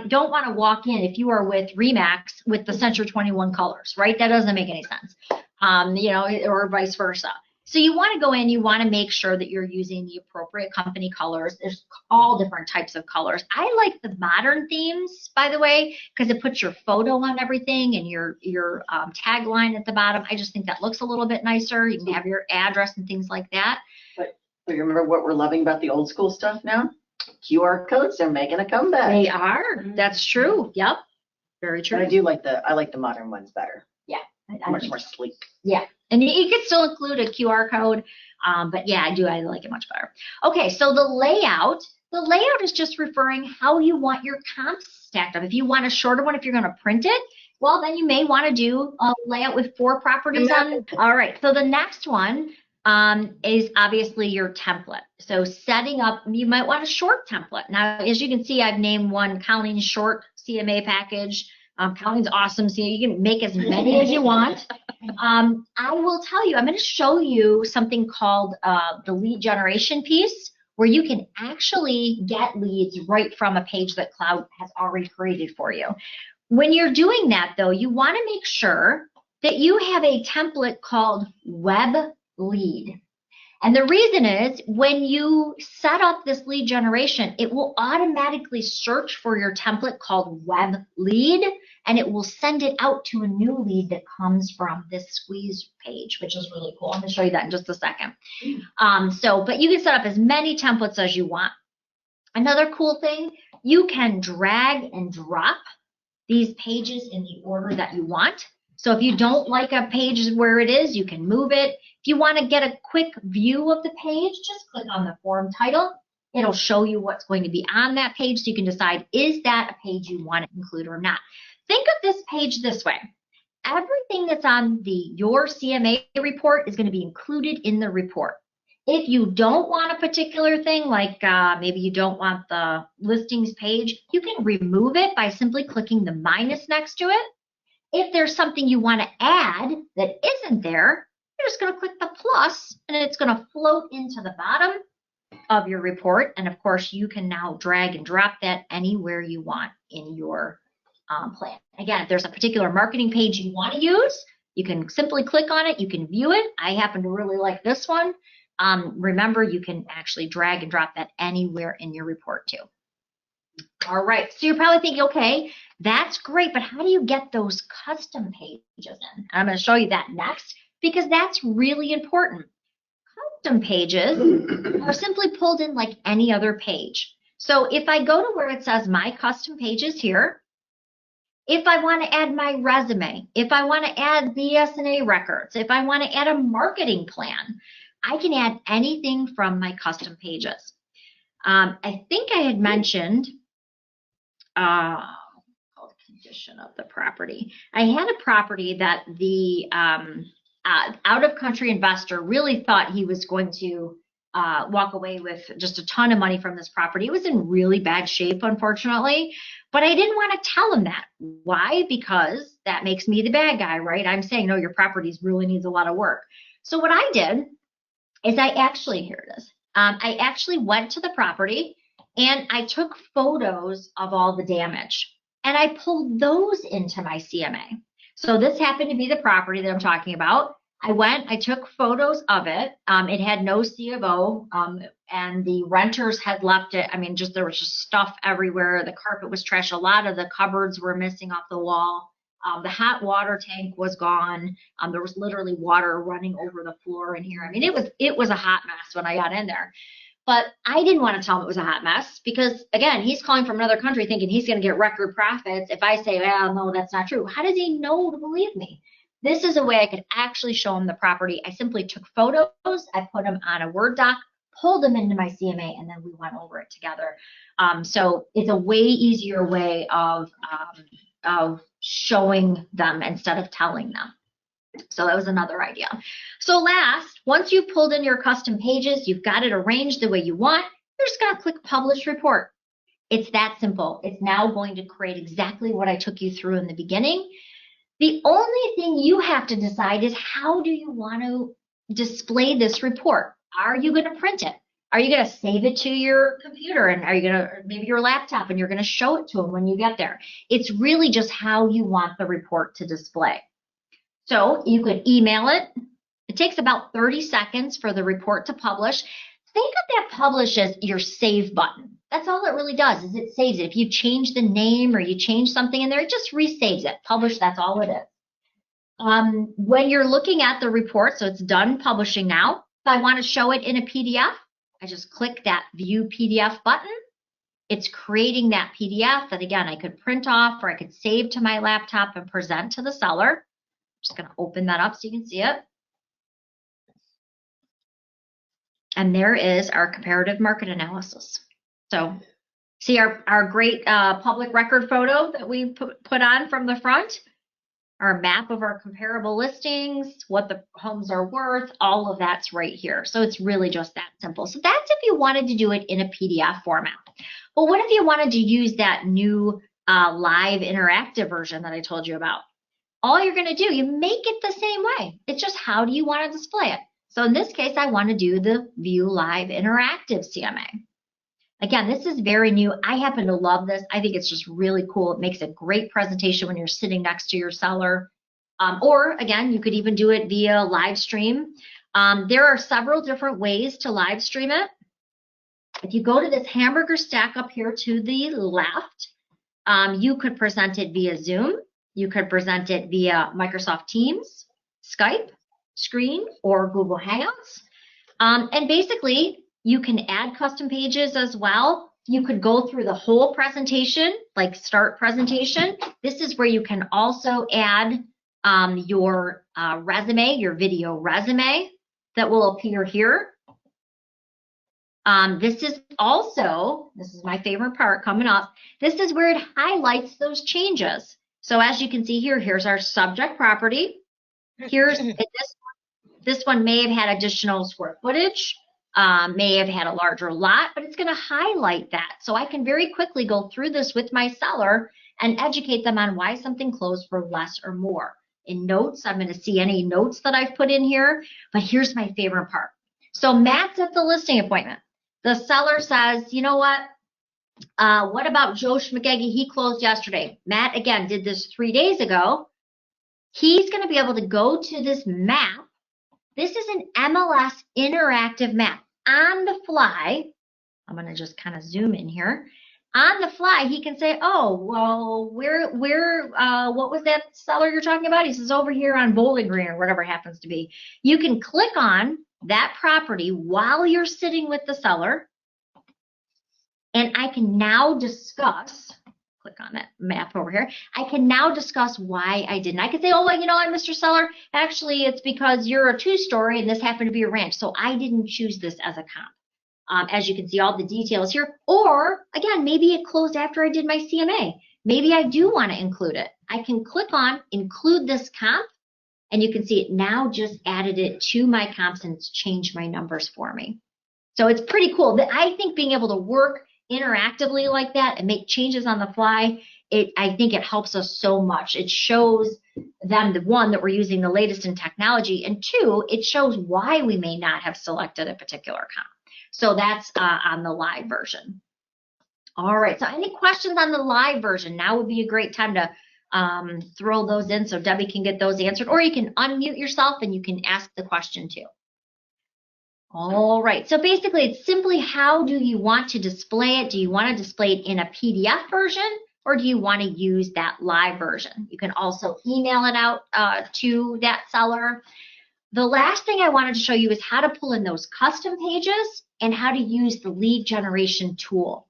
Don't want to walk in if you are with Remax with the Century 21 colors, right? That doesn't make any sense, or vice versa. So you want to go in, you want to make sure that you're using the appropriate company colors. There's all different types of colors. I like the modern themes, by the way, because it puts your photo on everything and your tagline at the bottom. I just think that looks a little bit nicer. You can have your address and things like that. But you remember what we're loving about the old school stuff now? QR codes are making a comeback. They are. That's true. Yep. Very true. But I like the modern ones better. Yeah. Much more sleek. Yeah. And you can still include a QR code, but yeah, I like it much better. Okay, so the layout is just referring how you want your comps stacked up. If you want a shorter one, if you're going to print it, well, then you may want to do a layout with 4 properties on it. All right, so the next one is obviously your template. So setting up, you might want a short template. Now, as you can see, I've named one counting short CMA package. Counting's awesome, so you can make as many as you want. I will tell you, I'm going to show you something called the lead generation piece, where you can actually get leads right from a page that Cloud has already created for you. When you're doing that, though, you want to make sure that you have a template called Web Lead. And the reason is when you set up this lead generation, it will automatically search for your template called Web Lead, and it will send it out to a new lead that comes from this squeeze page, which is really cool. I'm going to show you that in just a second. But you can set up as many templates as you want. Another cool thing, you can drag and drop these pages in the order that you want. So if you don't like a page where it is, you can move it. If you want to get a quick view of the page, just click on the form title. It'll show you what's going to be on that page, so you can decide, is that a page you want to include or not? Think of this page this way. Everything that's on your CMA report is going to be included in the report. If you don't want a particular thing, like maybe you don't want the listings page, you can remove it by simply clicking the minus next to it. If there's something you want to add that isn't there, you're just going to click the plus, and it's going to float into the bottom of your report. And of course, you can now drag and drop that anywhere you want in your plan. Again, if there's a particular marketing page you want to use, you can simply click on it. You can view it. I happen to really like this one. Remember, you can actually drag and drop that anywhere in your report too. All right, so you're probably thinking, okay, that's great, but how do you get those custom pages in? And I'm going to show you that next, because that's really important. Custom pages are simply pulled in like any other page. So if I go to where it says My Custom Pages here, if I want to add my resume, if I want to add BS&A records, if I want to add a marketing plan, I can add anything from my custom pages. I think I had mentioned called condition of the property. I had a property that the out-of-country investor really thought he was going to walk away with just a ton of money from this property. It was in really bad shape, unfortunately, but I didn't want to tell him that. Why? Because that makes me the bad guy, right? I'm saying, no, your property really needs a lot of work. So what I did is I actually went to the property and I took photos of all the damage, and I pulled those into my CMA. So this happened to be the property that I'm talking about. I took photos of it. It had no C of O, and the renters had left it. I mean, there was just stuff everywhere. The carpet was trash. A lot of the cupboards were missing off the wall. The hot water tank was gone. There was literally water running over the floor in here. I mean, it was a hot mess when I got in there. But I didn't want to tell him it was a hot mess because, again, he's calling from another country thinking he's going to get record profits. If I say, well, no, that's not true, how does he know to believe me? This is a way I could actually show him the property. I simply took photos, I put them on a Word doc, pulled them into my CMA, and then we went over it together. So it's a way easier way of showing them instead of telling them. So that was another idea. So last, once you've pulled in your custom pages, you've got it arranged the way you want, you're just going to click Publish Report. It's that simple. It's now going to create exactly what I took you through in the beginning. The only thing you have to decide is, how do you want to display this report? Are you going to print it? Are you going to save it to your computer, and are you going to, maybe your laptop, and you're going to show it to them when you get there? It's really just how you want the report to display. So you could email it. It takes about 30 seconds for the report to publish. Think of that publish as your save button. That's all it really does, is it saves it. If you change the name or you change something in there, it just resaves it. Publish, that's all it is. When you're looking at the report, so it's done publishing now, if I want to show it in a PDF, I just click that View PDF button. It's creating that PDF that, again, I could print off or I could save to my laptop and present to the seller. Just going to open that up so you can see it. And there is our comparative market analysis. So see our great public record photo that we put on from the front, our map of our comparable listings, what the homes are worth, all of that's right here. So it's really just that simple. So that's if you wanted to do it in a PDF format. But what if you wanted to use that new live interactive version that I told you about. All you're going to do, you make it the same way. It's just how do you want to display it? So in this case, I want to do the View Live Interactive CMA. Again, this is very new. I happen to love this. I think it's just really cool. It makes a great presentation when you're sitting next to your seller. Or again, you could even do it via live stream. There are several different ways to live stream it. If you go to this hamburger stack up here to the left, you could present it via Zoom. You could present it via Microsoft Teams, Skype, Screen, or Google Hangouts. And basically, you can add custom pages as well. You could go through the whole presentation, like start presentation. This is where you can also add your resume, your video resume that will appear here. This is my favorite part coming up. This is where it highlights those changes. So as you can see here, here's our subject property. Here's this one may have had additional square footage, may have had a larger lot, but it's going to highlight that. So I can very quickly go through this with my seller and educate them on why something closed for less or more. In notes, I'm going to see any notes that I've put in here, but here's my favorite part. So Matt's at the listing appointment. The seller says, you know what about Joe Schmagegi? He closed yesterday. Matt, again, did this 3 days ago. He's going to be able to go to this map. This is an MLS interactive map. On the fly, I'm going to just kind of zoom in here. On the fly, he can say, oh, well, what was that seller you're talking about? He says, over here on Bowling Green or whatever it happens to be. You can click on that property while you're sitting with the seller. And I can now discuss, click on that map over here. I can now discuss why I didn't. I could say, oh, well, you know what, Mr. Seller, actually, it's because you're a 2-story and this happened to be a ranch. So I didn't choose this as a comp. As you can see, all the details here. Or again, maybe it closed after I did my CMA. Maybe I do want to include it. I can click on include this comp, and you can see it now just added it to my comps and it's changed my numbers for me. So it's pretty cool. I think being able to work interactively like that and make changes on the fly, I think it helps us so much. It shows them, one, that we're using the latest in technology, and 2, it shows why we may not have selected a particular comp. So that's on the live version. All right, so any questions on the live version? Now would be a great time to throw those in so Debbie can get those answered, or you can unmute yourself and you can ask the question too. All right, so basically it's simply how do you want to display it? Do you want to display it in a PDF version, or do you want to use that live version? You can also email it out to that seller. The last thing I wanted to show you is how to pull in those custom pages and how to use the lead generation tool.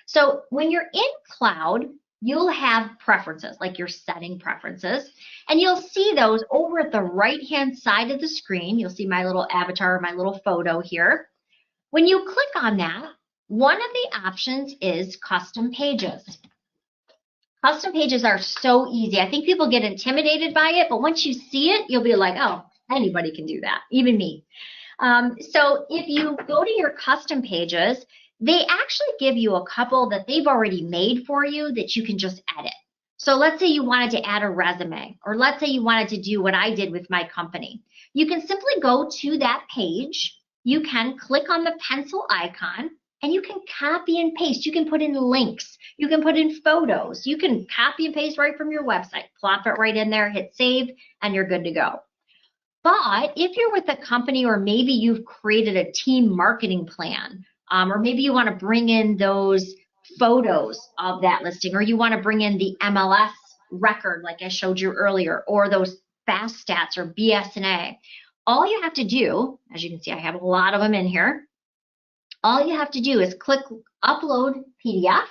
So when you're in Cloud, you'll have preferences, like your setting preferences, and you'll see those over at the right-hand side of the screen. You'll see my little avatar, my little photo here. When you click on that, one of the options is custom pages. Custom pages are so easy. I think people get intimidated by it, but once you see it, you'll be like, oh, anybody can do that, even me. So if you go to your custom pages, they actually give you a couple that they've already made for you that you can just edit. So let's say you wanted to add a resume, or let's say you wanted to do what I did with my company. You can simply go to that page. You can click on the pencil icon, and you can copy and paste. You can put in links. You can put in photos. You can copy and paste right from your website. Plop it right in there, hit save, and you're good to go. But if you're with a company, or maybe you've created a team marketing plan, or maybe you want to bring in those photos of that listing, or you want to bring in the MLS record like I showed you earlier, or those fast stats or BS&A, all you have to do, as you can see, I have a lot of them in here. All you have to do is click upload PDF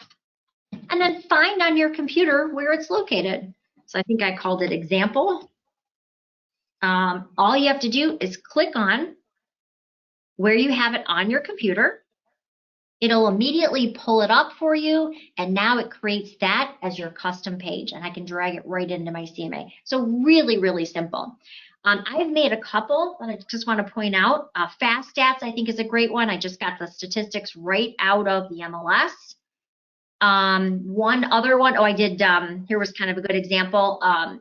and then find on your computer where it's located. So I think I called it example. All you have to do is click on where you have it on your computer. It'll immediately pull it up for you, and now it creates that as your custom page, and I can drag it right into my CMA. So really, really simple. I've made a couple that I just want to point out. Fast Stats, I think, is a great one. I just got the statistics right out of the MLS. One other one, oh, I did, here was kind of a good example.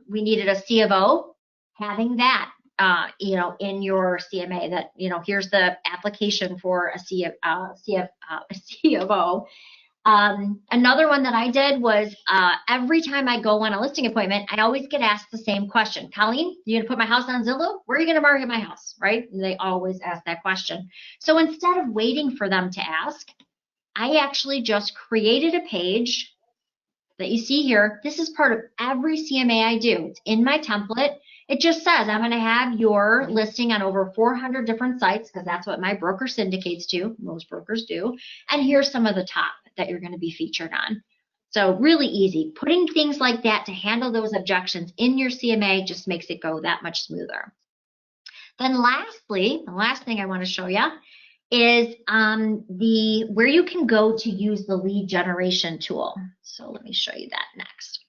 We needed a C of O, having that, in your CMA that, here's the application for a C of O. Another one that I did was every time I go on a listing appointment, I always get asked the same question. Colleen, you gonna put my house on Zillow? Where are you gonna market my house, right? And they always ask that question. So instead of waiting for them to ask, I actually just created a page that you see here. This is part of every CMA I do. It's in my template. It just says I'm going to have your listing on over 400 different sites because that's what my broker syndicates to. Most brokers do. And here's some of the top that you're going to be featured on. So really easy. Putting things like that to handle those objections in your CMA just makes it go that much smoother. Then lastly, the last thing I want to show you is where you can go to use the lead generation tool. So let me show you that next.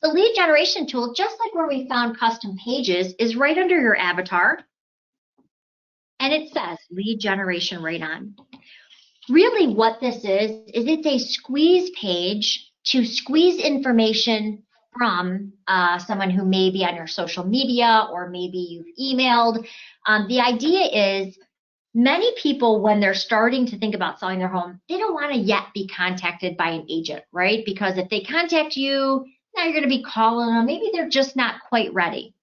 The lead generation tool, just like where we found custom pages, is right under your avatar. And it says lead generation right on. Really what this is it's a squeeze page to squeeze information from someone who may be on your social media or maybe you've emailed. The idea is many people, when they're starting to think about selling their home, they don't want to yet be contacted by an agent, right? Because if they contact you, now you're going to be calling them. Maybe they're just not quite ready.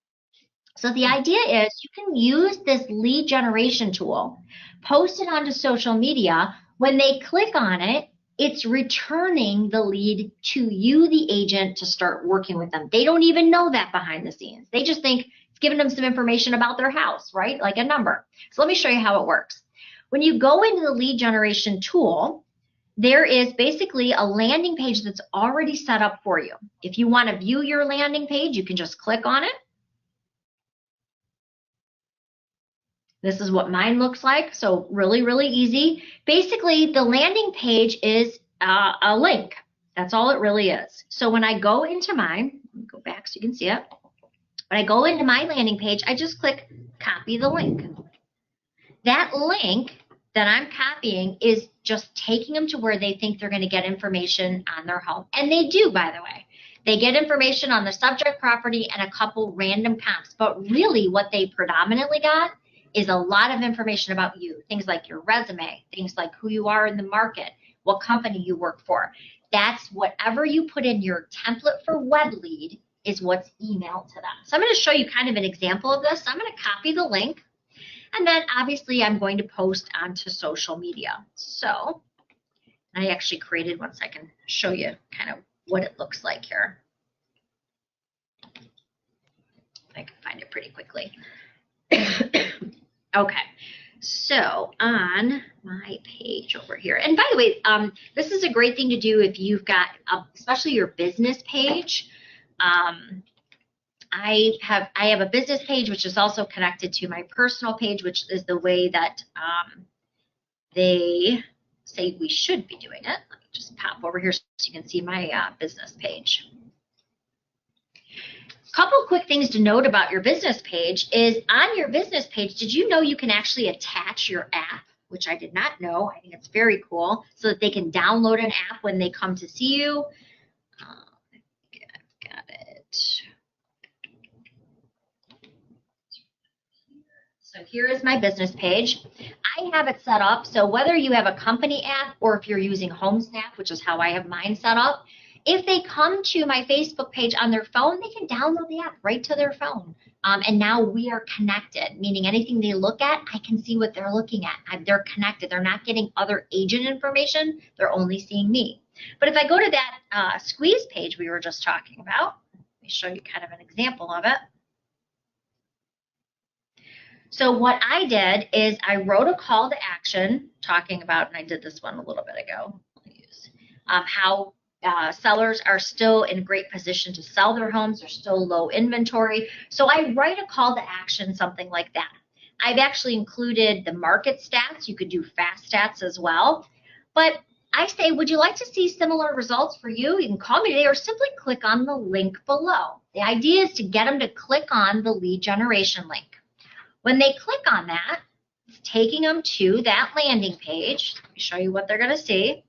So the idea is you can use this lead generation tool, post it onto social media. When they click on it, it's returning the lead to you, the agent, to start working with them. They don't even know that behind the scenes. They just think it's giving them some information about their house, right? Like a number. So let me show you how it works. When you go into the lead generation tool, there is basically a landing page that's already set up for you. If you want to view your landing page, you can just click on it. This is what mine looks like. So really, really easy. Basically, the landing page is a link. That's all it really is. So when I go into mine, let me go back so you can see it. When I go into my landing page, I just click copy the link. That link that I'm copying is just taking them to where they think they're going to get information on their home. And they do, by the way. They get information on the subject property and a couple random comps. But really what they predominantly got is a lot of information about you. Things like your resume, things like who you are in the market, what company you work for. That's whatever you put in your template for web lead is what's emailed to them. So I'm going to show you kind of an example of this. I'm going to copy the link. And then obviously I'm going to post onto social media. So I actually created one so I can show you kind of what it looks like here. I can find it pretty quickly. Okay, so on my page over here, and by the way, this is a great thing to do if you've got, especially your business page. I have a business page which is also connected to my personal page, which is the way that they say we should be doing it. Let me just pop over here so you can see my business page. Couple quick things to note about your business page is on your business page, did you know you can actually attach your app, which I did not know. I think it's very cool, so that they can download an app when they come to see you. I've got it. So here is my business page. I have it set up so whether you have a company app or if you're using HomeSnap, which is how I have mine set up, if they come to my Facebook page on their phone, they can download the app right to their phone. And now we are connected, meaning anything they look at, I can see what they're looking at. They're connected. They're not getting other agent information. They're only seeing me. But if I go to that squeeze page we were just talking about, let me show you kind of an example of it. So what I did is I wrote a call to action talking about, and I did this one a little bit ago, how sellers are still in a great position to sell their homes. There's still low inventory. So I write a call to action, something like that. I've actually included the market stats. You could do fast stats as well. But I say, would you like to see similar results for you? You can call me today or simply click on the link below. The idea is to get them to click on the lead generation link. When they click on that, it's taking them to that landing page. Let me show you what they're going to see.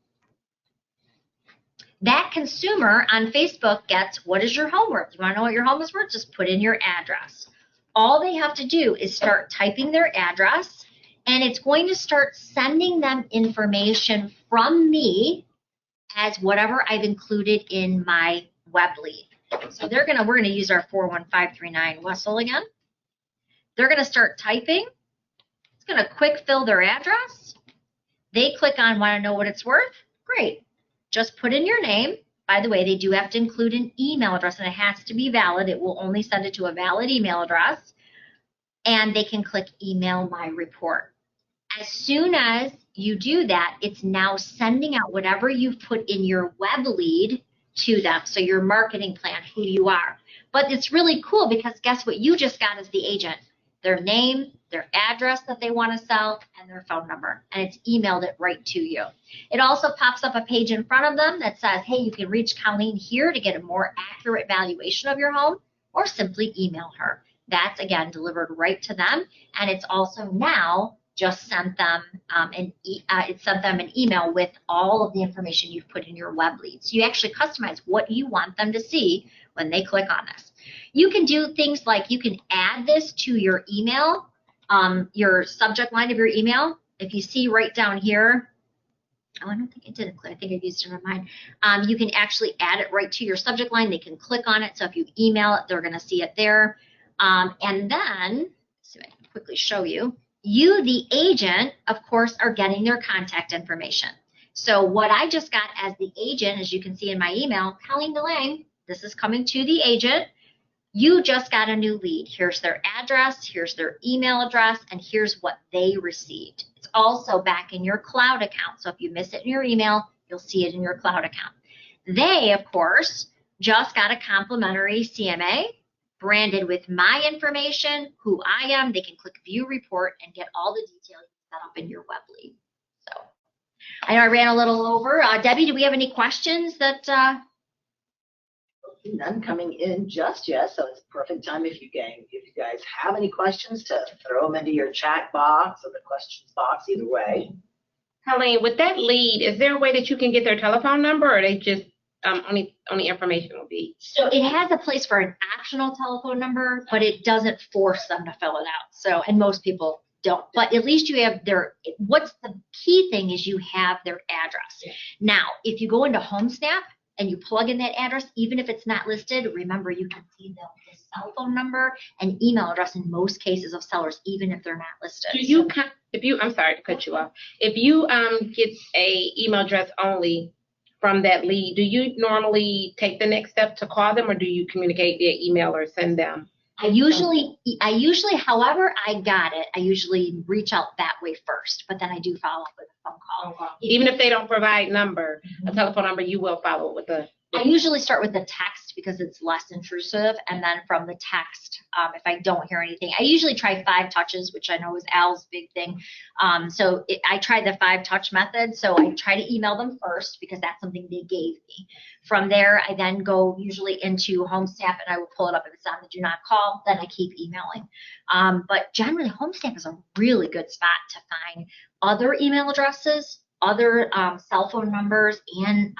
That consumer on Facebook gets, what is your home worth? You want to know what your home is worth? Just put in your address. All they have to do is start typing their address, and it's going to start sending them information from me as whatever I've included in my web lead. So we're gonna use our 41539 Wessel again. They're gonna start typing. It's gonna quick fill their address. They click on want to know what it's worth. Great. Just put in your name. By the way, they do have to include an email address, and it has to be valid. It will only send it to a valid email address. And they can click email my report. As soon as you do that, it's now sending out whatever you've put in your web lead to them. So your marketing plan, who you are. But it's really cool because guess what you just got as the agent? Their name, their address that they want to sell, and their phone number. And it's emailed it right to you. It also pops up a page in front of them that says, hey, you can reach Colleen here to get a more accurate valuation of your home, or simply email her. That's, again, delivered right to them. And it's also now just sent them an email with all of the information you've put in your web lead. So you actually customize what you want them to see when they click on this. You can do things like you can add this to your email, your subject line of your email. If you see right down here, oh, I don't think it did include. I think I used it on mine. You can actually add it right to your subject line. They can click on it. So if you email it, they're going to see it there. And then, so I can quickly show you. You, the agent, of course, are getting their contact information. So what I just got as the agent, as you can see in my email, Colleen DeLange, this is coming to the agent. You just got a new lead. Here's their address, here's their email address, and here's what they received. It's also back in your cloud account. So if you miss it in your email, you'll see it in your cloud account. They, of course, just got a complimentary CMA branded with my information, who I am. They can click view report and get all the details set up in your web lead. So I know I ran a little over. Debbie, do we have any questions that? None coming in just yet, so it's a perfect time if you guys have any questions to throw them into your chat box or the questions box, either way. Colleen, with that lead, is there a way that you can get their telephone number, or they just only information will be? So it has a place for an optional telephone number, but it doesn't force them to fill it out. So, and most people don't, but at least you have what's the key thing is you have their address. Yeah. Now, if you go into HomeSnap and you plug in that address, even if it's not listed, remember you can see the cell phone number and email address in most cases of sellers, even if they're not listed. Do you, I'm sorry to cut you off. If you get a email address only from that lead, do you normally take the next step to call them, or do you communicate via email or send them? I usually, however I got it, I usually reach out that way first, but then I do follow up with a phone call. Even if they don't provide a telephone number, you will follow it with a. I usually start with the text because it's less intrusive, and then from the text, if I don't hear anything, I usually try 5 touches, which I know is Al's big thing. I try the 5-touch method. So I try to email them first because that's something they gave me. From there, I then go usually into HomeSnap and I will pull it up. If it's on the do not call, then I keep emailing. But generally, HomeSnap is a really good spot to find other email addresses, other cell phone numbers, and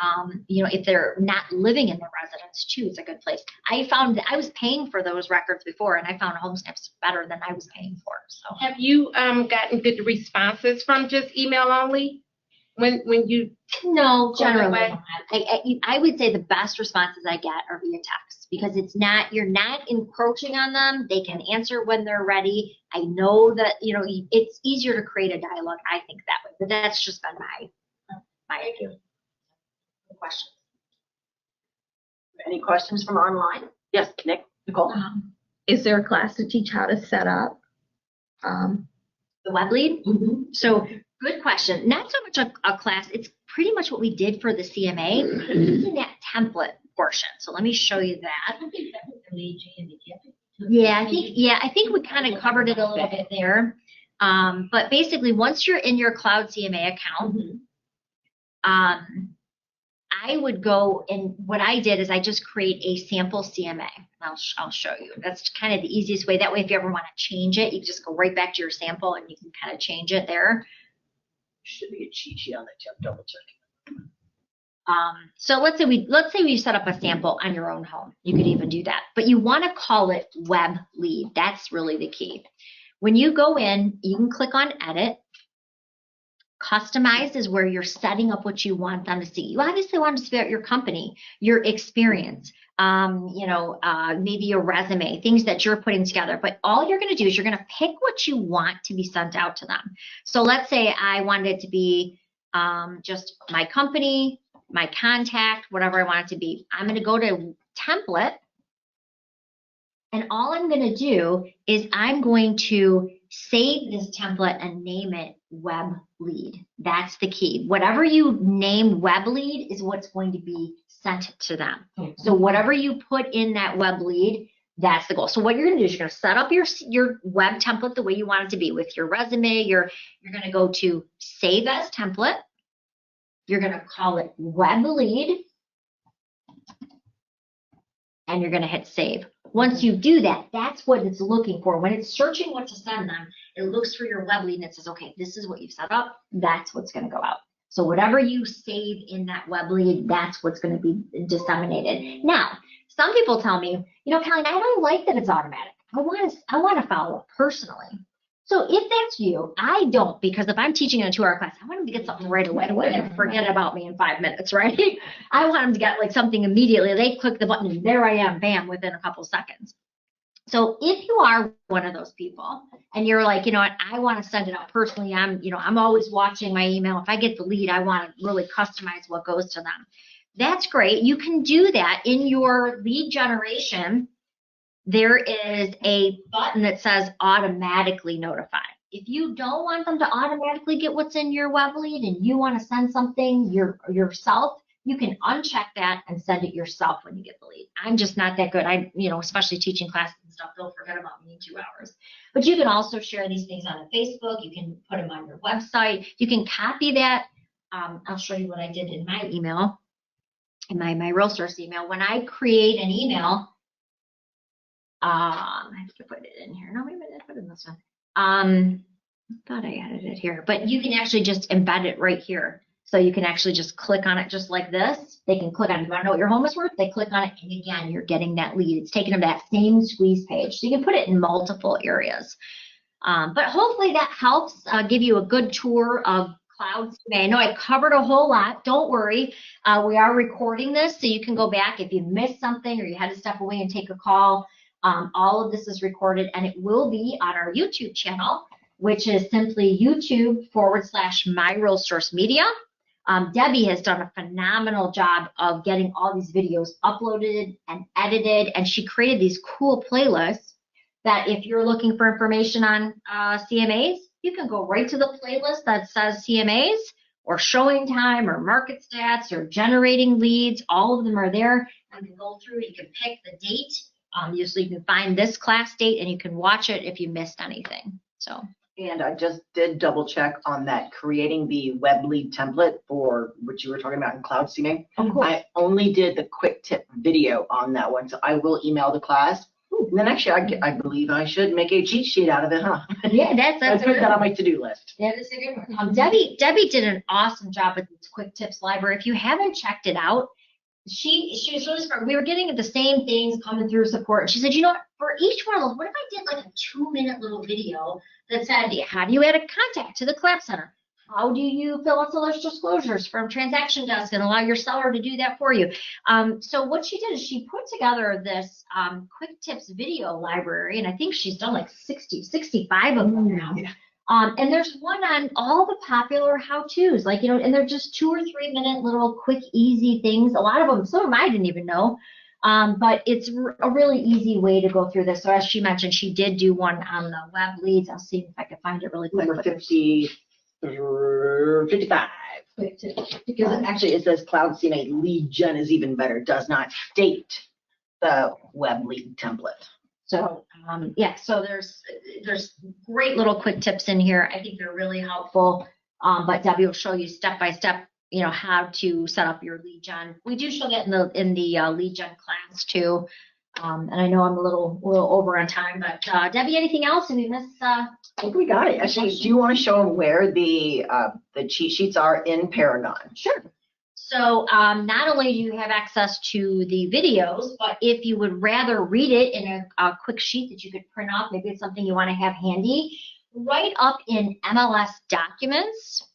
if they're not living in the residence too, it's a good place. I found that I was paying for those records before, and I found HomeSnap's better than I was paying for. So have you gotten good responses from just email only when you? No, generally not. I would say the best responses I get are via text because you're not encroaching on them. They can answer when they're ready. I know that it's easier to create a dialogue, I think, that way, but that's just been my question. Any questions from online? Yes, Nicole. Is there a class to teach how to set up the web lead? Mm-hmm. So good question. Not so much a class. It's pretty much what we did for the CMA using that template portion. So let me show you that. Yeah, I think we kind of covered it a little bit there. But basically, once you're in your Cloud CMA account, I would go, and what I did is I just create a sample CMA. I'll show you. That's kind of the easiest way. That way, if you ever want to change it, you just go right back to your sample and you can kind of change it there. Should be a cheat sheet on that. Double check. So let's say we set up a sample on your own home. You could even do that, but you want to call it web lead. That's really the key. When you go in, you can click on edit. Customize is where you're setting up what you want them to see. You obviously want to see about your company, your experience, maybe your resume, things that you're putting together. But all you're going to do is you're going to pick what you want to be sent out to them. So let's say I wanted it to be just my company, my contact, whatever I want it to be. I'm going to go to template. And all I'm going to do is I'm going to save this template and name it web lead. That's the key. Whatever you name web lead is what's going to be sent to them. So whatever you put in that web lead, that's the goal. So what you're going to do is you're going to set up your web template the way you want it to be with your resume. You're going to go to save as template. You're going to call it web lead. And you're going to hit save. Once you do that, that's what it's looking for. When it's searching what to send them, it looks for your web lead and it says, okay, this is what you've set up. That's what's going to go out. So whatever you save in that web lead, that's what's going to be disseminated. Now, some people tell me, Colleen, I don't like that it's automatic. I want to follow up personally. So if that's you, I don't, because if I'm teaching in a 2-hour class, I want them to get something right away and forget about me in 5 minutes, right? I want them to get like something immediately. They click the button and there I am, bam, within a couple seconds. So if you are one of those people and you're like, I want to send it out personally. I'm always watching my email. If I get the lead, I want to really customize what goes to them. That's great. You can do that in your lead generation. There is a button that says automatically notify. If you don't want them to automatically get what's in your web lead and you want to send something yourself, you can uncheck that and send it yourself when you get the lead. I'm just not that good. Especially teaching classes and stuff, they'll forget about me in 2 hours. But you can also share these things on Facebook. You can put them on your website. You can copy that. I'll show you what I did in my email, in my RealTor email. When I create an email, I have to put it in here. No, maybe I put it in this one. I thought I added it here, but you can actually just embed it right here. So you can actually just click on it just like this. They can click on it. You want to know what your home is worth? They click on it, and again, you're getting that lead. It's taking them to that same squeeze page. So you can put it in multiple areas. But hopefully that helps give you a good tour of Cloud CMA. I know I covered a whole lot. Don't worry. We are recording this, so you can go back if you missed something or you had to step away and take a call. All of this is recorded, and it will be on our YouTube channel, which is simply YouTube.com/MyRealSourceMedia. Debbie has done a phenomenal job of getting all these videos uploaded and edited, and she created these cool playlists that if you're looking for information on CMAs, you can go right to the playlist that says CMAs or showing time or market stats or generating leads. All of them are there. You can go through it. You can pick the date. So you can find this class date and you can watch it if you missed anything. And I just did double check on that creating the web lead template for what you were talking about in Cloud CMA. Oh, cool. I only did the quick tip video on that one, so I will email the class. And then actually, I believe I should make a cheat sheet out of it, huh? Yeah, that's I'll put that on my to-do list. That is a good one. Debbie did an awesome job with this quick tips library. If you haven't checked it out, she was really smart. We were getting the same things coming through support. And she said, for each one of those, what if I did like a 2-minute little video that said, how do you add a contact to the Clap Center? How do you fill out seller's disclosures from Transaction Desk and allow your seller to do that for you? So what she did is she put together this quick tips video library, and I think she's done like 65 of them now. Yeah. And there's one on all the popular how-tos, and they're just 2 or 3 minute little quick, easy things. A lot of them, some of them I didn't even know, but it's a really easy way to go through this. So as she mentioned, she did do one on the web leads. I'll see if I can find it really quick. Number 55. Because actually it says Cloud CMA lead gen is even better. It does not state the web lead template. So so there's great little quick tips in here. I think they're really helpful. But Debbie will show you step by step, how to set up your lead gen. We do show that in the lead gen class too. And I know I'm a little over on time, but Debbie, anything else? Did we miss? I think we got it. Actually, do you want to show them where the cheat sheets are in Paragon? Sure. So not only do you have access to the videos, but if you would rather read it in a quick sheet that you could print off, maybe it's something you want to have handy, right up in MLS documents,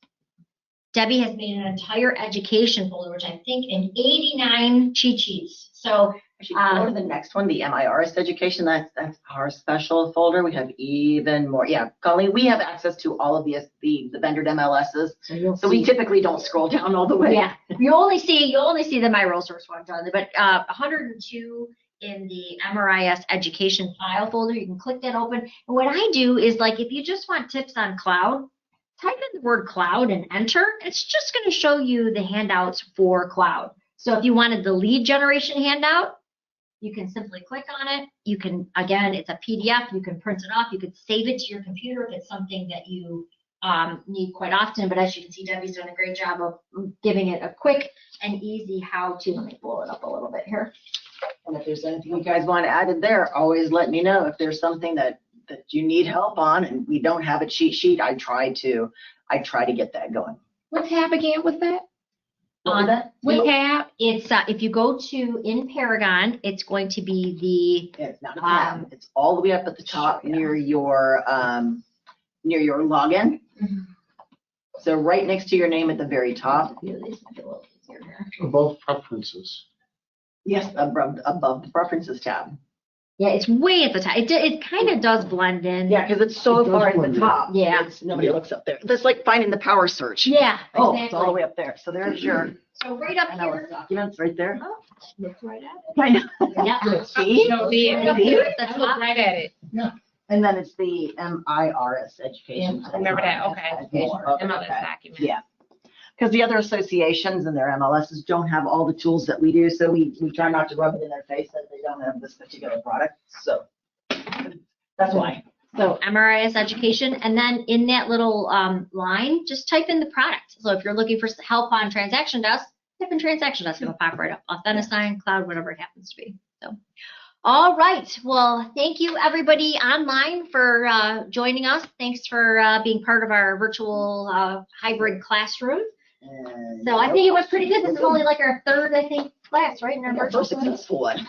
Debbie has made an entire education folder, which I think in 89 cheat sheets. So Actually, go to the next one, the MIRS education. That's our special folder. We have even more. Yeah, Colleen, we have access to all of the vendor MLSs. So we typically don't scroll down all the way. yeah, you only see the My Resource one, John, but 102 in the MRIS education file folder. You can click that open. And what I do is, like, if you just want tips on cloud, type in the word cloud and enter. It's just going to show you the handouts for cloud. So if you wanted the lead generation handout, you can simply click on it. You can, again, it's a PDF. You can print it off. You could save it to your computer if it's something that you need quite often. But as you can see, Debbie's done a great job of giving it a quick and easy how-to. Let me blow it up a little bit here. And if there's anything you guys want added there, always let me know. If there's something that you need help on and we don't have a cheat sheet, I try to get that going. What tab again was that? What was that? What tab? It's if you go to in Paragon, it's going to be It's not a tab. It's all the way up at the top near your login. So right next to your name at the very top. Above preferences. Yes, above the preferences tab. yeah, it's way at the top. It kind of does blend in. Yeah, because it's so It does far at blend the in. top. Yeah. Nobody looks up there. That's like finding the power search. Yeah, Oh, exactly. it's all the way up there. So there's your So right up MLS here. documents right there. Look right at I know. Yeah. See? No, Right up here at the I look top. right at it. And then it's the MIRS education. I remember that. Okay. MLS document. Yeah. Because the other associations and their MLSs don't have all the tools that we do, so we try not to rub it in their face that they don't have this particular product. So that's why. So MRIS education, and then in that little line, just type in the product. So if you're looking for help on transaction desk, type in transaction desk, it'll pop right up. Authentisign, cloud, whatever it happens to be. So, all right. Well, thank you everybody online for joining us. Thanks for being part of our virtual hybrid classroom. So I think it was pretty good. This is only like our third, I think, class, right? In our Our virtual first successful one.